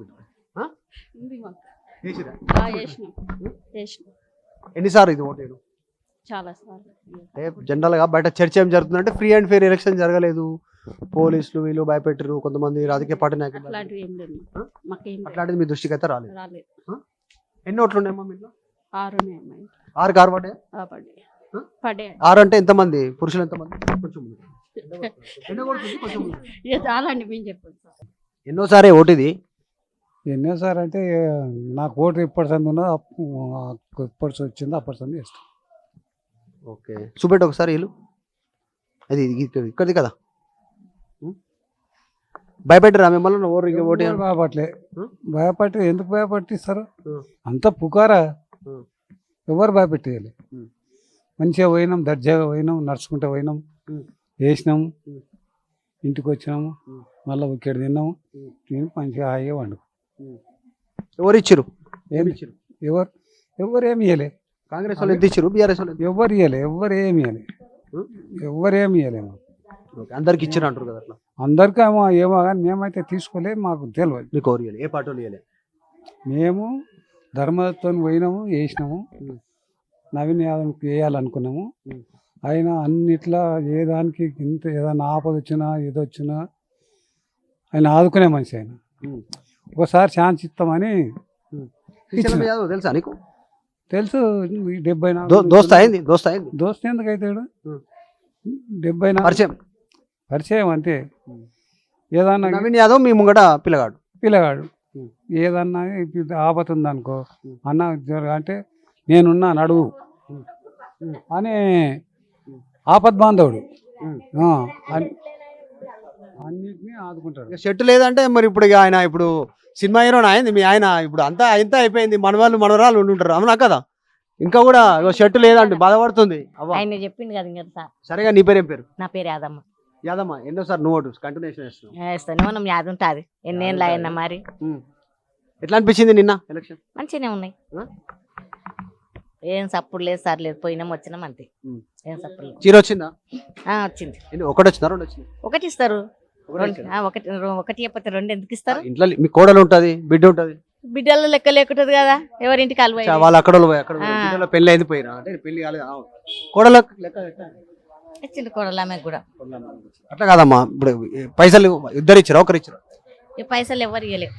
ఎన్నిసార్లు ఇది ఓటు వేయడం? చాలా సార్లు. జనరల్ గా బయట చర్చ ఏం జరుగుతుందంటే ఫ్రీ అండ్ ఫెయిర్ ఎలక్షన్ జరగలేదు, పోలీసులు వీళ్ళు భయపెట్టారు, కొంతమంది రాజకీయ పార్టీ నాయకులు. అట్లాంటిది మీ దృష్టికి అయితే రాలేదు. ఎన్ని ఓట్లు ఉన్నాయమ్మా మీలో? 6 కారు పడ్డాయి. 6 అంటే ఎంతమంది పురుషులు? ఎంతమంది? కొంచెం ఎన్నోసారి ఓటు ఇది? ఎన్నోసారి అంటే నాకు ఓటు ఇప్పటి సంది ఉన్నది, ఇప్పటి వచ్చింది అప్పటి సంది ఇష్టం. ఓకే, చూపెట్టు ఒకసారి వీళ్ళు. అది ఇక్కడిది కదా. భయపెట్టరా మిమ్మల్ని? ఓటు భయపడలే. భయపట్టి ఎందుకు భయపట్టిస్తారు? అంత పుకారా. ఎవరు భయపెట్టేయాలి? మంచిగా పోయినాం, దర్జాగా పోయినాం, నడుచుకుంటూ పోయినాం, వేసినాము, ఇంటికి వచ్చినాము, మళ్ళీ వికెట్ తిన్నాము, తిని మంచిగా హాయిగా వండుకు. ఎవరు ఇచ్చారు? ఎవరు ఏమి ఇవ్వలే. కాంగ్రెస్ వాళ్ళు ఎంత ఇచ్చారు? బీఆర్ఎస్ వాళ్ళు ఎవరు ఇవ్వలే. ఎవరేమి ఇవ్వలే. అందరికి ఇచ్చారు అంటారు కదా. అట్లా అందరికీ ఏమో కానీ మేమైతే తీసుకోలే, మాకు తెలియదు. మీకు ఎవరు ఇవ్వలే? ఏ పార్టీ వాళ్ళు ఇవ్వలే? మేము ధర్మతో పోయినాము, వేసినాము, నవీన్ యాదవ్కి వేయాలనుకున్నాము. ఆయన అన్నిట్లా ఏ దానికి ఇంత ఏదైనా ఆపద వచ్చినా ఏదొచ్చినా ఆయన ఆదుకునే మనిషి. ఆయన ఒకసారి ఛాన్స్ ఇస్తామని. తెలుసా నీకు? తెలుసు. 74 దోస్త్ ఎందుకు అవుతాడు? 74 పరిచయం అంతే. ఏదన్నా నవీన్ యాదవ్ మీ ముంగట పిల్లగాడు ఏదన్నా ఆపద ఉందనుకో, అన్న అంటే నేనున్నా నడువు అని ఆపద్ బాంధవుడు, అన్నిటినీ ఆదుకుంటాడు. షెట్ లేదంటే మరి ఇప్పుడు ఆయన ఇప్పుడు సినిమా హీరో అయింది మీ ఆయన. ఇప్పుడు అంతా అయిపోయింది. మనవరాలు ఉంటుంటారు, అవునా కదా? ఇంకా కూడా షర్ట్ లేదంటే బాధపడుతుంది. ఆయన చెప్పింది కదా ఇంకా. సరేగా, నీ పేరు ఏం పేరు? నా పేరు యాదమ్మ. యాదమ్మ, ఎన్నోసారి నువ్వు ఓటు కంటిన్యూషన్ వేస్తాను. మనం యాద ఉంటుంది ఎన్నేళ్ళు అయినా. మరి ఎట్లా అనిపించింది నిన్న ఎలక్షన్? మంచిగానే ఉన్నాయి. ఏం సప్పుడు లేదు, సార్ లేదు, పోయినాం వచ్చినాం అంతే. ఏం సప్పుడు లేదు. చీర వచ్చిందా? వచ్చింది. ఒకటి వచ్చిందా? 2 వచ్చింది. ఒకటి ఇస్తారు. ఒకటి చెప్పతే 2 ఎందుకు ఇస్తారు? ఇంట్లో మీ కోడలు ఉంటది, బిడ్డ ఉంటది. బిడ్డల లెక్క లేకుంటది కదా, ఎవరింటికి అలవాయి వాళ్ళు అక్కడ పెళ్లి అయింది పోయినా అంటే పెళ్లి కాలేదు. కోడల ఇచ్చింది కోడలు ఆమె కూడా. అట్లా కాదమ్మా, ఇప్పుడు పైసలు ఇద్దరు ఇచ్చారు, ఒకరు ఇచ్చారు? ఈ పైసలు ఎవరు ఇవ్వలే.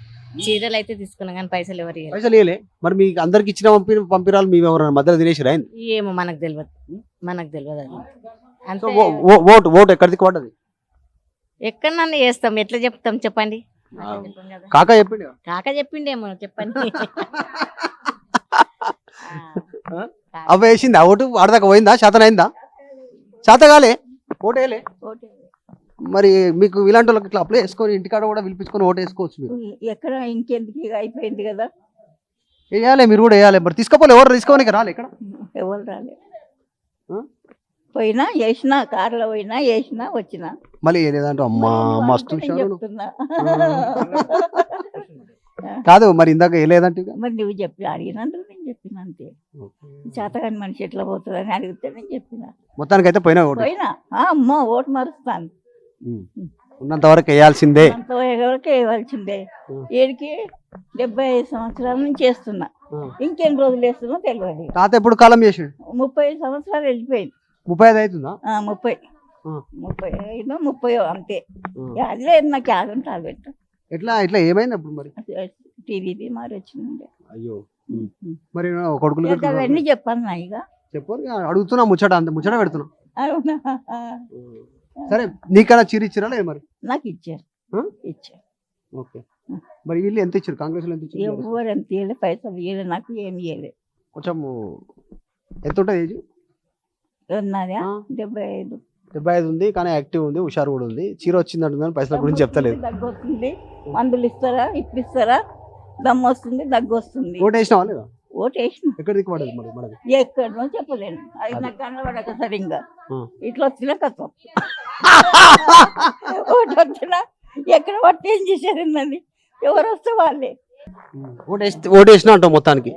చీరలు అయితే తీసుకున్నాం కానీ పైసలు ఎవరు ఇవ్వలే. పైసలు ఇవ్వలే. మరి మీకు అందరికి ఇచ్చిన పంపిరాలు మీ ఎవరైనా మధ్యలో తినేసిరా? ఏమో మనకు తెలియదు. మనకు తెలియదు అది సో అంతే ఓటు ఎక్కడికి పడ్డది? ఎక్కడన్నా చేస్తాం, ఎట్లా చెప్తాం చెప్పండి. కాకా చెప్పిండు కదా. కాక చెప్పిండేమో చెప్పండి. అవ్వ వేసిందా ఓటు? ఆడదాకా పోయిందా? శాతం అయిందా? శాత కాలే ఓటు వేయలే. మరి మీకు ఇలాంటి వాళ్ళకి ఇట్లా అప్లై చేసుకొని ఇంటికాడ కూడా పిలిపించుకొని ఓటు వేసుకోవచ్చు మీరు. ఎక్కడ ఇంకెందుకు ఇక అయిపోయింది కదా, వేయాలి, మీరు కూడా వేయాలి. మరి తీసుకోపోలే, ఎవరు తీసుకోనికి రాలే ఇక్కడ? ఎవరు రాలే. ఆ? పోయినా వేసినా, కారులో పోయినా వేసినా వచ్చినా. మళ్ళీ లేదంటే అమ్మా మస్తు నేను హుషారు. చెప్తున్నా. కాదు మరి ఇందాక వేయలేదంటే మరి నువ్వు చెప్పి అడిగినందుకు నేను చెప్పిన అంతే. చేతగాని మనిషి ఎట్లా పోతుందని అడిగితే నేను చెప్పిన. మొత్తానికైతే పోయినా ఓటు పోయినా అమ్మో ఓటు మారుస్తాను. ఉన్నంత వరకు వేయాల్సిందే. అంత ఎవరికి వేయవలసిందే. ఏడికి 75 సంవత్సరాల నుంచి వేస్తున్నా. ఇంకెన్ని రోజులు వేస్తున్నా తెలియదు. తాత ఎప్పుడు కాలం చేసాడు? 35 సంవత్సరాలు వెళ్ళిపోయింది. 35 అవుతుందా? 30 అంతే. అది లేదు నాకు యాగంటే అది పెట్టు. ఎట్లా ఇట్లా ఏమైంది అప్పుడు మరి? టీవీ మారి వచ్చింది. అయ్యో మరి కొడుకులు అవన్నీ చెప్పాను నా ఇక. చెప్పారు అడుగుతున్నా, ముచ్చట అంత ముచ్చట పెడుతున్నా. అవునా? సరే నీకన్నా చీర ఇచ్చిరా లేదు మరి? నాకు ఇచ్చారు. ఇచ్చారు. ఓకే. మరి వీళ్ళు ఎంత ఇచ్చారు? కాంగ్రెస్ ఎంత ఇచ్చారు? ఎవరు ఎంత ఇవ్వలే, పైసలు ఇవ్వలే, నాకు ఏమి ఇవ్వలే. కొంచెం ఎంత ఉంటుంది ఏజ్? ఉన్నదా 75. 75 ఉంది, కానీ యాక్టివ్ ఉంది, హుషారు కూడా ఉంది. చీర వచ్చింది అంటుంది, పైసల గురించి చెప్తలేదు. దగ్గు వస్తుంది, మందులు ఇస్తారా, ఇప్పిస్తారా, దమ్ము వస్తుంది, దగ్గు వస్తుంది. ఓటు వేసినావా లేదా? ఓటు వేసిన. ఎక్కడ దిక్కు పడదు మరి మనది? ఎక్కడనో చెప్పలేను. అది నాకు కనబడక సరిగ్గా ఇట్లా వచ్చినా కథం. ఓటు వచ్చినా ఎక్కడ పట్టి ఏం చేశారు నన్ను, ఎవరు వస్తే వాళ్ళే. ఓటు వేసినా అంటావు మొత్తానికి.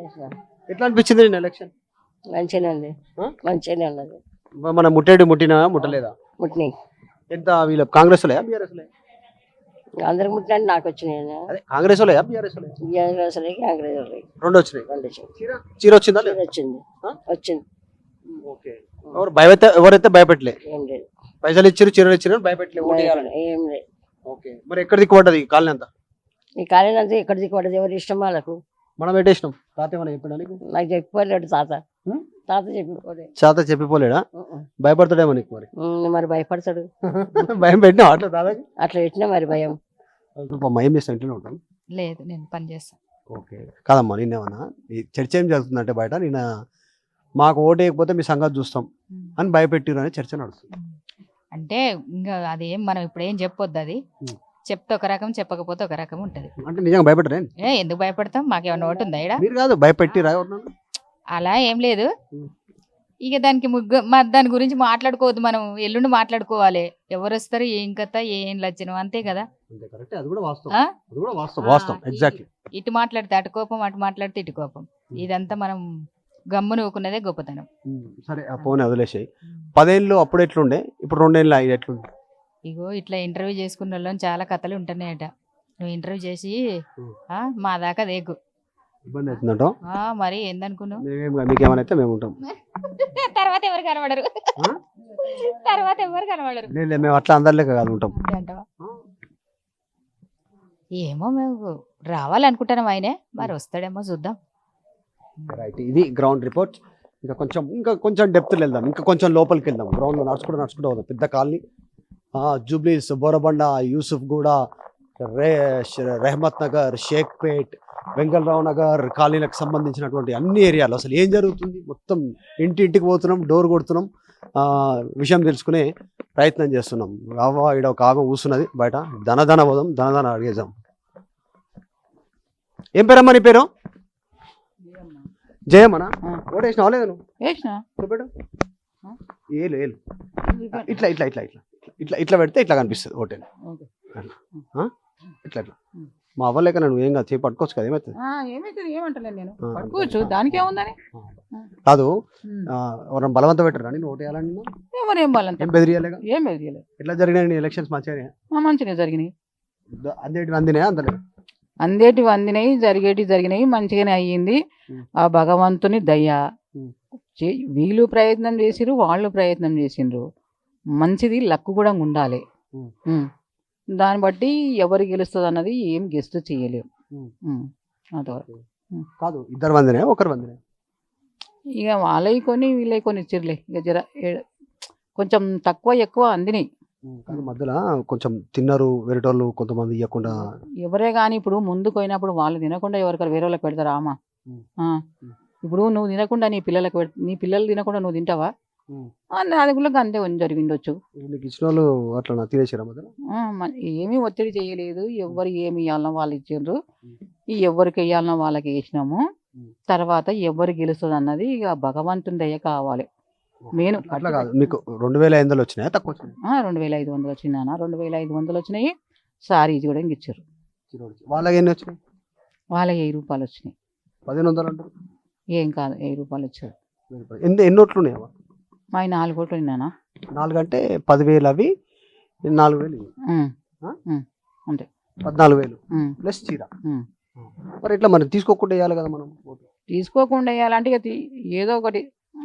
ఎట్లా అనిపించింది నేను ఎలక్షన్? మంచిగానే ఉంది, మంచిగానే ఉన్నది. మన ముట్టినా ముట్టలేదా? ముట్టినాయి. ఎంత వీళ్ళ కాంగ్రెస్ బీఆర్ఎస్? అందరికి ముట్టినట్టు నాకు వచ్చినాయి. అదే కాంగ్రెస్ బీఆర్ఎస్ కాంగ్రెస్ రెండు వచ్చినాయి. చీర వచ్చిందా లేదా? వచ్చింది. వచ్చింది. ఓకే. ఎవరైతే భయపెట్టలే, ఏం లేదు. పైసలు ఇచ్చారు, చీరలు ఇచ్చారు, భయపెట్టలే, ఓటు వేయాలని. ఏం లేదు. ఓకే. మరి ఎక్కడ దిక్కు పడ్డది కాలనీ అంతా? ఈ కాలేజ్ అంతా ఎక్కడ దిక్కుపడదు, ఎవరి ఇష్టం వాళ్ళకు. మనం పెట్టేసినాం. తాత ఏమన్నా చెప్పడానికి? నాకు చెప్పిపోలేడు తాత. తాత చెప్పిపోలే. తాత చెప్పిపోలేడా? భయపడతాడేమో నీకు మరి? మరి భయపడతాడు. భయం పెట్టినా అట్లా తాతకి? అట్లా పెట్టినా మరి భయం. భయం చేస్తా ఇంట్లోనే ఉంటాను. లేదు, నేను పని చేస్తాను. ఓకే. కాదమ్మా, నిన్నేమన్నా ఈ చర్చ ఏం జరుగుతుందంటే బయట, నేను మాకు ఓటు వేయకపోతే మీ సంగతి చూస్తాం అని భయపెట్టిరు అని చర్చ నడుస్తుంది. అంటే ఇంకా అదేం మనం ఇప్పుడు ఏం చెప్పొద్దు. అది చెప్తే ఒక రకం, చెప్పకపోతే ఒక రకం ఉంటది. అంటే నిజంగా భయపెట్టరే? ఎందుకు భయపడతాం? మాకేమన్నా ఓటు ఉందా ఈడ? మీరు కాదు భయపెట్టిరా? అలా ఏం లేదు. ఇక దానికి దాని గురించి మాట్లాడుకోవద్దు. మనం ఎల్లుండి మాట్లాడుకోవాలి. ఎవరు వస్తారు, ఏం కథ, ఏం లచ్చనం, అంతే కదా. అది కూడా వాస్తవం. ఆ? అది కూడా వాస్తవం. ఎగ్జాక్ట్లీ. ఇటు మాట్లాడితే అటు కోపం, అటు మాట్లాడితే ఇటు కోపం. ఇదంతా మనం గమ్మున ఊకున్నదే గొప్పతనం. సరే ఆ ఫోన్ వదిలేసాయి. 10 ఏళ్ళు అప్పుడు ఎట్లుండే, ఇప్పుడు 2 ఏళ్ళు ఎట్లుండే? ఇగో ఇట్లా ఇంటర్వ్యూ చేసుకున్న వాళ్ళని చాలా కథలు ఉంటున్నాయట. నువ్వు ఇంటర్వ్యూ చేసి మా దాకా దేకు. ఇబ్బంది అవుతుందంట. మరి ఏందనుకున్నావు? మీకేమైనా అయితే మేము ఉంటాం. తర్వాత ఎవరు కనబడరు. తర్వాత ఎవరు కనబడరు. లేదు, మేము అట్లా అందరిలేక కాదు ఉంటాం. ఏమో మేము రావాలనుకుంటున్నాం. ఆయనే మరి వస్తాడేమో చూద్దాం. రైట్, ఇది గ్రౌండ్ రిపోర్ట్. ఇంకా కొంచెం డెప్త్ వెళ్దాం, ఇంకా కొంచెం లోపలికి వెళ్దాం. గ్రౌండ్లో నడుచుకుంటూ పోదాం. పెద్ద కాలనీ, జూబ్లీస్, బోరబండ, యూసుఫ్ గూడ, రెహమత్ నగర్, షేక్పేట్, వెంగళరావు నగర్ కాలనీలకు సంబంధించినటువంటి అన్ని ఏరియాలు అసలు ఏం జరుగుతుంది మొత్తం ఇంటింటికి పోతున్నాం, డోర్ కొడుతున్నాం, విషయం తెలుసుకునే ప్రయత్నం చేస్తున్నాం. ఈడ ఒక ఆమె కూర్చున్నది బయట. ధనధన పోదాం, ధనధన అడిగేద్దాం. ఏం పేరమ్మా నీ పేరు? జయమ్మనా? ఓటు వేసినా లేదు నువ్వు? చూపెట్టు. ఏలు ఇట్లా ఇట్లా ఇట్లా ఇట్లా ఇట్లా ఇట్లా పెడితే ఇట్లా కనిపిస్తుంది ఓటేలు. ఇట్లా ఇట్లా మా అవ్వలేక నువ్వు ఏం కాదు, పట్టుకోవచ్చు కదా. ఏమవుతుంది? ఏమంటలేదు నేను, పట్టుకోవచ్చు, దానికి ఏముందని. కాదు, ఎవరైనా బలవంతం పెట్టరా నేను ఓటు వేయాలని? ఎవరేం బలవంతం? ఏం బెదిరియలేగా? ఏం బెదిరియలేదు. ఎట్లా జరిగినాయి ఎలక్షన్స్? మంచిగా జరిగినాయి. అందేటివి అందినాయా? అందేటివి అందినాయి, జరిగినాయి, మంచిగానే అయ్యింది. ఆ భగవంతుని దయ. వీళ్ళు ప్రయత్నం చేసిరు, వాళ్ళు ప్రయత్నం చేసిండ్రు. మంచిది, లక్కు కూడా ఉండాలి. దాన్ని బట్టి ఎవరు గెలుస్తుంది అన్నది ఏం గెస్ట్ చేయలేము. కాదు, ఇద్దరు వందినాయా, ఒకరు వందినాయా? ఇక వాళ్ళవి కొన్ని వీళ్ళవి కొన్ని ఇచ్చిర్లే ఇక జర కొంచెం తక్కువ ఎక్కువ అందినాయి. కానీ మధ్యలో కొంచెం తిన్నారు వేరేటోళ్ళు కొంతమంది ఇవ్వకుండా. ఎవరే కానీ ఇప్పుడు ముందుకు పోయినప్పుడు వాళ్ళు తినకుండా ఎవరికైనా వేరే వాళ్ళకి పెడతారా అమ్మ? ఇప్పుడు నువ్వు తినకుండా నీ పిల్లలకు నీ పిల్లలు తినకుండా నువ్వు తింటావా? అది కూడా అంతే జరిగిండొచ్చు. నీకు ఇచ్చిన వాళ్ళు అట్లా తినేసారా మధ్యలో? ఏమీ ఒత్తిడి చేయలేదు. ఎవరు ఏమి ఇవ్వాలనో వాళ్ళు ఇచ్చిండ్రు. ఎవరికి వేయాలనో వాళ్ళకి వేసినాము. తర్వాత ఎవరు గెలుస్తుంది అన్నది ఇక భగవంతుని దయ కావాలి. మెయిన్ అట్లా కాదు. మీకు 2500 వచ్చినాయా తక్కువ వచ్చినాయి? 2500 వచ్చింది అన్న. 2500 వచ్చినాయి. సారీ ఇది కూడా ఇంక ఇచ్చారు. వాళ్ళకి ఎన్ని వచ్చినాయి? వాళ్ళకి 1000 రూపాయలు వచ్చినాయి. 1500 అంటారు. ఏం కాదు 1000 రూపాయలు వచ్చారు. ఎన్ని ఓట్లు ఉన్నాయా? మా 4 ఓట్లు ఉన్నానా? 4 అంటే 10,000 అవి 4,000 ఇవి. అంతే 14,000 ప్లస్ చీర. మరి ఇట్లా మరి తీసుకోకుండా వేయాలి కదా మనం. తీసుకోకుండా వేయాలంటే ఇక ఏదో ఒకటి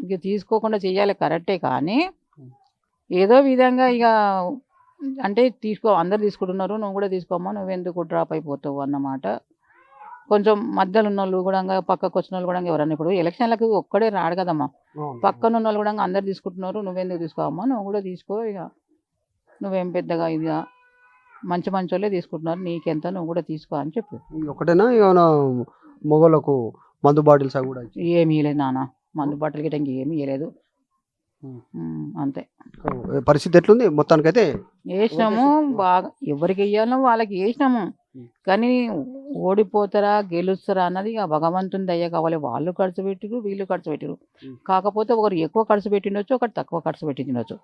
ఇక తీసుకోకుండా చెయ్యాలి కరెక్టే. కానీ ఏదో విధంగా ఇక అంటే అందరు తీసుకుంటున్నారు నువ్వు కూడా తీసుకోమ్మా, నువ్వెందుకు డ్రాప్ అయిపోతావు అన్నమాట. కొంచెం మధ్యలో ఉన్న వాళ్ళు కూడా పక్కకు వచ్చిన వాళ్ళు కూడా ఎవరన్నా ఇప్పుడు ఎలక్షన్లకు ఒక్కడే రాడు కదమ్మా. పక్కన ఉన్న వాళ్ళు కూడా అందరు తీసుకుంటున్నారు, నువ్వెందుకు తీసుకోవమ్మా, నువ్వు కూడా తీసుకో, ఇక నువ్వేం పెద్దగా ఇదిగా మంచి మంచి వాళ్ళే తీసుకుంటున్నారు, నీకెంత నువ్వు కూడా తీసుకో అని చెప్పి. ఒకటేనా ఏమైనా మొగోళ్ళకు మందు బాటిల్స్ కూడా? ఏమి ఇవ్వలేదు నాన్న, మందు బాటిల్ గిట్ట ఇంకేమి ఇవ్వలేదు. అంతే. పరిస్థితి ఎట్లుంది మొత్తానికైతే? వేసినాము బాగా, ఎవరికి వేయాలో వాళ్ళకి వేసినాము. కానీ ఓడిపోతారా గెలుస్తారా అన్నది ఇక భగవంతుని దయ కావాలి. వాళ్ళు ఖర్చు పెట్టిరు, వీళ్ళు ఖర్చు పెట్టిరు. కాకపోతే ఒకరు ఎక్కువ ఖర్చు పెట్టిండొచ్చు, ఒకటి తక్కువ ఖర్చు పెట్టిండొచ్చు.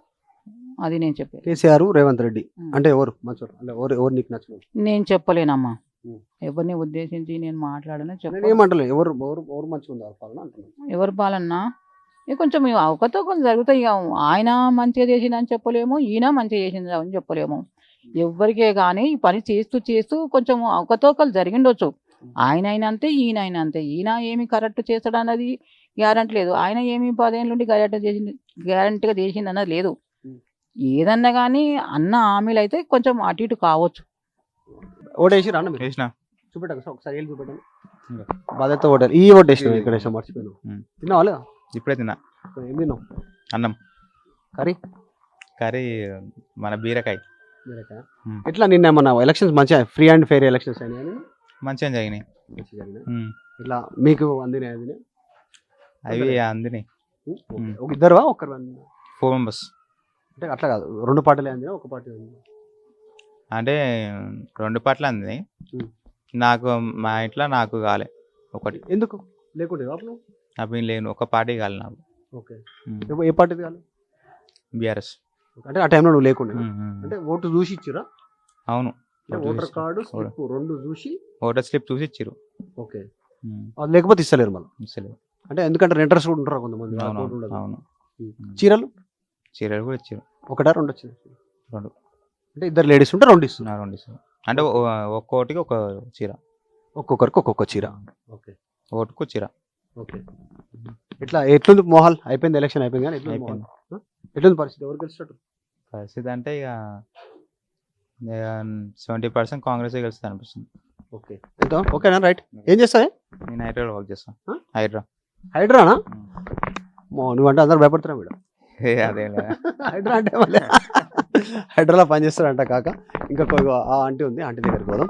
అది నేను చెప్పాను. కేసీఆర్, రేవంత్ రెడ్డి అంటే ఎవరు మంచోరు? ఎవరు నీకు నచ్చిన? నేను చెప్పలేనమ్మా, ఎవరిని ఉద్దేశించి నేను మాట్లాడను చెప్పను. ఏమంటలే ఎవరు మంచిగా ఉంది పాలన అంటున్నాను. ఎవరు పాలన్నా ఇక కొంచెం అవకతవకలు జరుగుతాయి. ఇక ఆయన మంచిగా చేసిందని చెప్పలేము, ఈయన మంచిగా చేసింది అని చెప్పలేము. ఎవరికే కానీ ఈ పని చేస్తూ చేస్తూ కొంచెం అవకతవకలు జరిగిండొచ్చు. ఆయన అయినంతే, ఈయన అయినంతే. ఈయన ఏమి కరెక్ట్ చేస్తాడు అన్నది గ్యారంటీ లేదు. ఆయన ఏమి 10 ఏళ్ళ నుండి గ్యారంటీగా చేసింది అన్నది లేదు. ఏదన్నా కానీ అన్న హామీలు అయితే కొంచెం అటు ఇటు కావచ్చు. ఓటేసి రాను చూపెట్టాక ఒకసారి వెళ్ళి చూపెట్టాను. బాధ్యత ఓటారు. ఈ ఓటు వేసిన ఇక్కడ వేసాం, మర్చిపోయాను. తిన్నావా లేదా? ఇప్పుడే తిన్నా. ఏం తిన్నావు? అన్నం. కర్రీ మన బీరకాయ. ఎట్లా నిన్న మన ఎలక్షన్స్ మంచిగా ఫ్రీ అండ్ ఫెయిర్ ఎలక్షన్స్ అయినాయి? మంచిగా జరిగినాయి. ఇట్లా మీకు అందినాయి? అవి అందినాయి. ఇద్దరు ఒక్కరు? 4 members. అంటే అట్లా కాదు, 2 పార్టీలు అందినా ఒక పార్టీ? అంటే 2 పార్టీలు అందినాయి. నాకు మా ఇంట్లో నాకు కాలే ఒకటి. ఎందుకు లేకుంటే అవి లేను, ఒక పార్టీ కాలే నాకు. ఓకే. ఏ పార్టీ కాలే? బీఆర్ఎస్. అంటే ఆ టైంలో నువ్వు లేకుండా అంటే ఓటు చూసి ఇచ్చిరా? అవును. ఓటర్ కార్డు స్లిప్ 2 చూసి, ఓటర్ స్లిప్ చూసి ఇచ్చిరు. ఓకే. అది లేకపోతే ఇస్తలేరు మళ్ళీ? ఇస్తలేరు. అంటే ఎందుకంటే రెంటర్స్ కూడా ఉంటారు కొంతమంది. అవును. చీరలు కూడా ఇచ్చారు. 1 2 వచ్చింది? 2. అంటే ఇద్దరు లేడీస్ ఉంటే 2 ఇస్తున్నారు? 2 ఇస్తారు. అంటే ఒక్కొక్కటికి ఒక చీర, ఒక్కొక్కరికి ఒక్కొక్క చీర. ఓకే. ఓటుకు చీర. ఓకే. ఎట్లుంది మోహాల్? అయిపోయింది, ఎలక్షన్ అయిపోయింది కానీ ఎట్లుంది పరిస్థితి? ఎవరు గెలిచినట్టు పరిస్థితి? అంటే ఇక 70% కాంగ్రెస్ గెలుస్తుంది అనిపిస్తుంది. ఓకే. ఓకేనా? రైట్. ఏం చేస్తావే? నేను హైడ్రాలో వర్క్ చేస్తాను. హైడ్రానా? నువ్వంటే అందరు భయపడతారా వీడు? అదే హైడ్రా అంటే మళ్ళీ హైడ్రాలో పనిచేస్తాడంట కాక. ఇంకా ఆ ఆంటీ ఉంది, ఆంటీ దగ్గరికి పోదాం.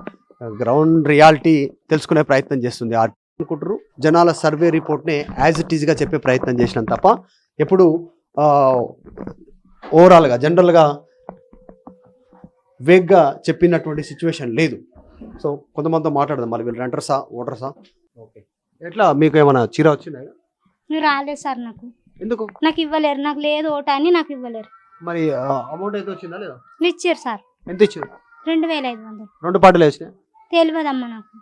గ్రౌండ్ రియాలిటీ తెలుసుకునే ప్రయత్నం చేస్తుంది. అనుకుంటారు జనాల సర్వే రిపోర్ట్నే యాజ్ ఇట్ ఈజ్గా చెప్పే ప్రయత్నం చేసినాం తప్ప ఎప్పుడు ఓవరాల్గా జనరల్గా వేగ్గా చెప్పినటువంటి సిచ్యువేషన్ లేదు. సో కొంతమందితో మాట్లాడదాం. మరి వీళ్ళు రెంటర్సా ఓటర్సా? ఓకే. ఎట్లా మీకు ఏమైనా చీర వచ్చిందా? రాలేదు సార్. ఎందుకు? నాకు ఇవ్వలేరు. నాకు లేదు ఓటు అని నాకు ఇవ్వలేరు. మరి అమౌంట్ అయితే వచ్చిందా లేదా? ఇచ్చారు సార్. ఎంత ఇచ్చారు? 2500. 2 పార్టీలు వచ్చినాయి? తెలియదమ్మా నాకు.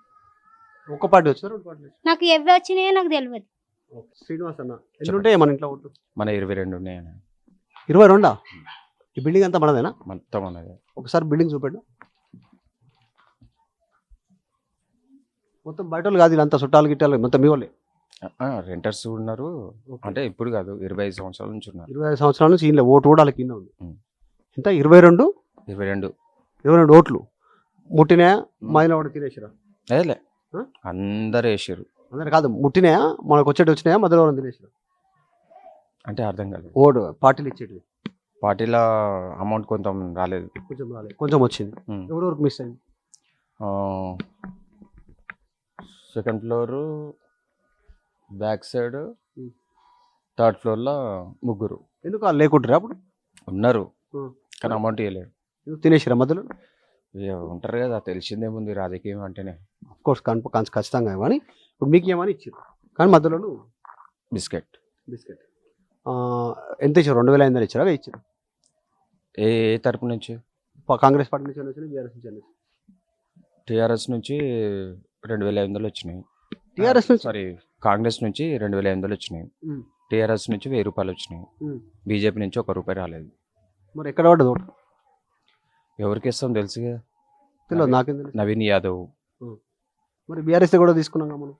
ఒక పార్టీ వచ్చినా 2 పార్టీలు? నాకు ఎవ్వి వచ్చినాయో నాకు తెలియదు. శ్రీనివాస్ అన్న ఎన్ని ఉంటాయి మన ఇంట్లో ఓట్లు? మన 22 ఉన్నాయి. 22? ఈ బిల్డింగ్ అంతా మనదేనా? మొత్తం ఉన్నది. ఒకసారి బిల్డింగ్ చూపెట్టు. మొత్తం బయట వాళ్ళు కాదు, వీళ్ళంతా చుట్టాలు గిట్టాలు మొత్తం మీ వాళ్ళే? రెంటర్స్ ఉన్నారు. అంటే ఇప్పుడు కాదు, 25 సంవత్సరాల నుంచి ఉన్నారు. 25 సంవత్సరాల నుంచి ఇంట్లో ఓటు కూడా వాళ్ళకి ఉంది. ఎంత? 22 ఓట్లు ముట్టినాయా? మహిళ ఒకటి తినేసారా? అదేలే, అందరు వేసారు. అందరు కాదు, ముట్టినాయా? మనకు వచ్చినాయా? మధ్యలో తినేసారా? అంటే అర్థం కాలేదు. ఓటు పార్టీలు ఇచ్చేటివి పార్టీలో అమౌంట్ కొంత రాలేదు. కొంచెం రాలేదు, కొంచెం వచ్చింది. ఎవరెవరికి మిస్ అయింది? Second floor, back side, third ఫ్లోర్లో ముగ్గురు. ఎందుకు వాళ్ళు లేకుంటారు అప్పుడు? ఉన్నారు కానీ అమౌంట్ ఇవ్వలేరు. తినేసిరా మధ్యలో? ఇక ఉంటారు కదా, తెలిసిందేముంది రాజకీయం అంటేనే. కోర్స్ ఖచ్చితంగా కానీ ఇప్పుడు మీకు ఏమని ఇచ్చారు కానీ మధ్యలో బిస్కెట్. ఎంత ఇచ్చారు? 2,500 ఇచ్చారా? 1000 ఇచ్చారు? ఏ తరపు నుంచి? కాంగ్రెస్ పార్టీ నుంచి వచ్చినాయి, బీఆర్ఎస్ నుంచి? టీఆర్ఎస్ నుంచి 2,500 వచ్చినాయి. టీఆర్ఎస్ నుంచి సారీ, కాంగ్రెస్ నుంచి 2,500 వచ్చినాయి. టీఆర్ఎస్ నుంచి 1000 రూపాయలు వచ్చినాయి. బీజేపీ నుంచి ₹1 రాలేదు. మరి ఎక్కడ పడ్డది ఓటు? ఎవరికి ఇస్తాం తెలుసు కదా, తెలియదు, నాకేం తెలుసు. నవీన్ యాదవ్. మరి బీఆర్ఎస్ కూడా తీసుకున్నాం మనం.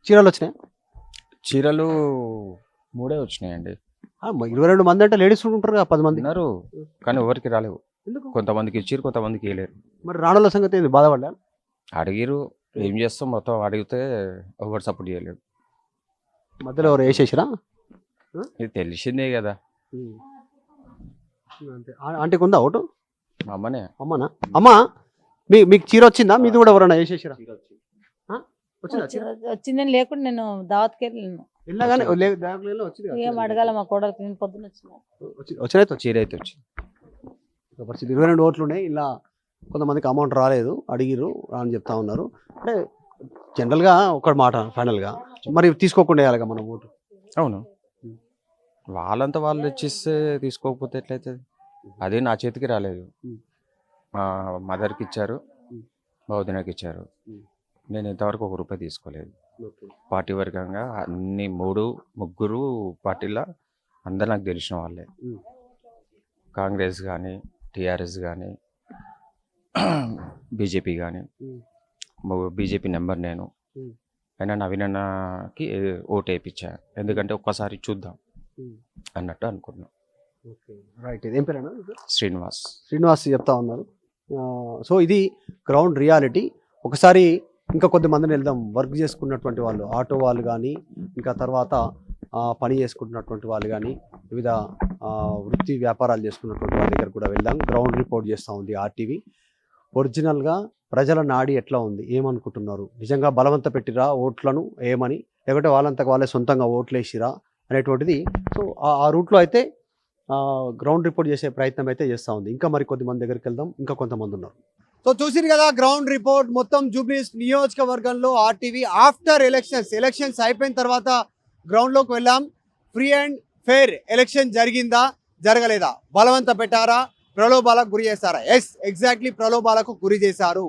చీరలు వచ్చినాయి? చీరలు 3 వచ్చినాయండి. 22 మంది అంటే లేడీస్ ఉంటారు కదా, 10 మంది ఉన్నారు కానీ ఎవరికి రాలేవు. ఎందుకు? కొంతమందికి ఇచ్చారు, కొంతమందికి ఇవ్వలేరు. మరి రాణుల సంగతి ఏంది? బాధపడ్డా? అడిగిరు, ఏం చేస్తాం, మొత్తం అడిగితే ఎవరు సపోర్ట్ చేయలేడు. మధ్యలో ఎవరు వేసేసిరా? ఇది తెలిసిందే కదా. ఆంటీకి ఉందా ఓటు? మా అమ్మనే. అమ్మనా? అమ్మ మీకు చీర వచ్చిందా? మీది కూడా ఎవరన్నా వేసేసిరా? వచ్చిందని లేకుండా నేను దావత్కి వెళ్ళాను. వెళ్ళగానే ఏం అడగాల మా కోడలికి, నేను పొద్దున వచ్చినాయి. చీర అయితే వచ్చింది. 22 ఓట్లు ఉన్నాయి. ఇలా కొంతమందికి అమౌంట్ రాలేదు, అడిగిరు అని చెప్తా ఉన్నారు. అంటే జనరల్గా ఒక మాట ఫైనల్గా మరి తీసుకోకుండా వేయాలిగా మనం ఓటు. అవును, వాళ్ళంతా వాళ్ళు ఇచ్చిస్తే తీసుకోకపోతే ఎట్లయితుంది? అదే నా చేతికి రాలేదు. మా మదర్కి ఇచ్చారు, మా వదినకి ఇచ్చారు. నేను ఇంతవరకు ₹1 తీసుకోలేదు. పార్టీ వర్గంగా అన్ని ముగ్గురు పార్టీల అందరు నాకు తెలిసిన వాళ్ళే. కాంగ్రెస్ కానీ, టీఆర్ఎస్ కానీ, బీజేపీ కానీ. బీజేపీ నెంబర్ నేను అయినా నవీన్ అన్నకి ఓటు వేయించా, ఎందుకంటే ఒక్కసారి చూద్దాం అన్నట్టు అనుకున్నాను. రైట్. ఏం పేరు? శ్రీనివాస్ చెప్తా ఉన్నారు. సో ఇది గ్రౌండ్ రియాలిటీ. ఒకసారి ఇంకా కొద్దిమందిని వెళ్దాం. వర్క్ చేసుకున్నటువంటి వాళ్ళు, ఆటో వాళ్ళు కానీ, ఇంకా తర్వాత పని చేసుకుంటున్నటువంటి వాళ్ళు కానీ, వివిధ వృత్తి వ్యాపారాలు చేసుకున్నటువంటి వాళ్ళ దగ్గర కూడా వెళ్దాం. గ్రౌండ్ రిపోర్ట్ చేస్తూ ఉంది ఆర్టీవీ. ఒరిజినల్గా ప్రజల నాడి ఎట్లా ఉంది, ఏమనుకుంటున్నారు, నిజంగా బలవంత పెట్టిరా ఓట్లను ఏమని, లేకుంటే వాళ్ళంతకు వాళ్ళే సొంతంగా ఓట్లు వేసిరా అనేటువంటిది. సో ఆ రూట్లో అయితే గ్రౌండ్ రిపోర్ట్ చేసే ప్రయత్నం అయితే చేస్తూ ఉంది. ఇంకా మరి కొద్దిమంది దగ్గరికి వెళ్దాం, ఇంకా కొంతమంది ఉన్నారు. సో చూసిరు కదా గ్రౌండ్ రిపోర్ట్ మొత్తం జూబ్లీహిల్స్ నియోజకవర్గంలో ఆర్టీవీ ఆఫ్టర్ ఎలక్షన్స్ అయిపోయిన తర్వాత గ్రౌండ్లోకి వెళ్ళాం. ఫ్రీ అండ్ ఫెయిర్ ఎలక్షన్ జరిగిందా, జరగలేదా, బలవంత పెట్టారా, ప్రలోభాలకు గురి చేశారా? ఎస్, ఎగ్జాక్ట్లీ ప్రలోభాలకు గురి చేశారు.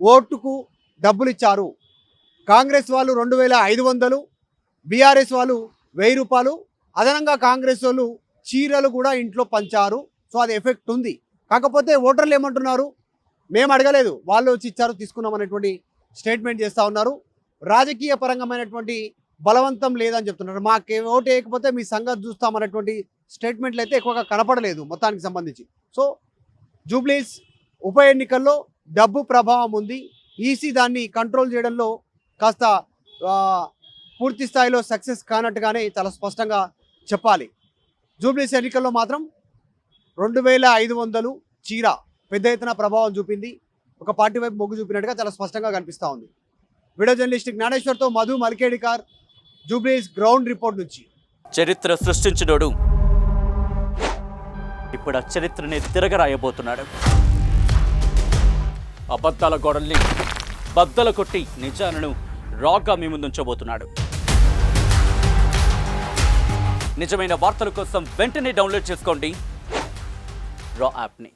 ఓటుకు డబ్బులు ఇచ్చారు. కాంగ్రెస్ వాళ్ళు 2,500, బీఆర్ఎస్ వాళ్ళు 1000 రూపాయలు, అదనంగా కాంగ్రెస్ వాళ్ళు చీరలు కూడా ఇంట్లో పంచారు. సో అది ఎఫెక్ట్ ఉంది. కాకపోతే ఓటర్లు ఏమంటున్నారు, మేము అడగలేదు, వాళ్ళు వచ్చి ఇచ్చారు, తీసుకున్నాం అనేటువంటి స్టేట్మెంట్ చేస్తూ ఉన్నారు. రాజకీయ పరంగమైనటువంటి బలవంతం లేదని చెప్తున్నారు. మాకు ఓటు వేయకపోతే మీ సంగతి చూస్తామనేటువంటి స్టేట్మెంట్లు అయితే ఎక్కువగా కనపడలేదు మొత్తానికి సంబంధించి. సో జూబ్లీహిల్స్ ఉప ఎన్నికల్లో డబ్బు ప్రభావం ఉంది. ఈసీ దాన్ని కంట్రోల్ చేయడంలో కాస్త పూర్తి స్థాయిలో సక్సెస్ కానట్టుగానే చాలా స్పష్టంగా చెప్పాలి. జూబ్లీహిల్స్ ఎన్నికల్లో మాత్రం 2,500 చీర పెద్ద ఎత్తున ప్రభావం చూపింది. ఒక పార్టీ వైపు మొగ్గు చూపినట్టుగా చాలా స్పష్టంగా కనిపిస్తూ ఉంది. వీడియో జర్నలిస్ట్ జ్ఞానేశ్వర్తో మధు మల్కేడికార్, జూబ్లీహిల్స్ గ్రౌండ్ రిపోర్ట్ నుంచి. చరిత్ర సృష్టించినోడు ఇప్పుడు ఆ చరిత్రని తిరగరాయబోతున్నాడు. అబద్ధాల గోడల్ని బద్దల కొట్టి నిజాలను రాగా మీ ముందుంచబోతున్నాడు. నిజమైన వార్తల కోసం వెంటనే డౌన్లోడ్ చేసుకోండి రా యాప్ని.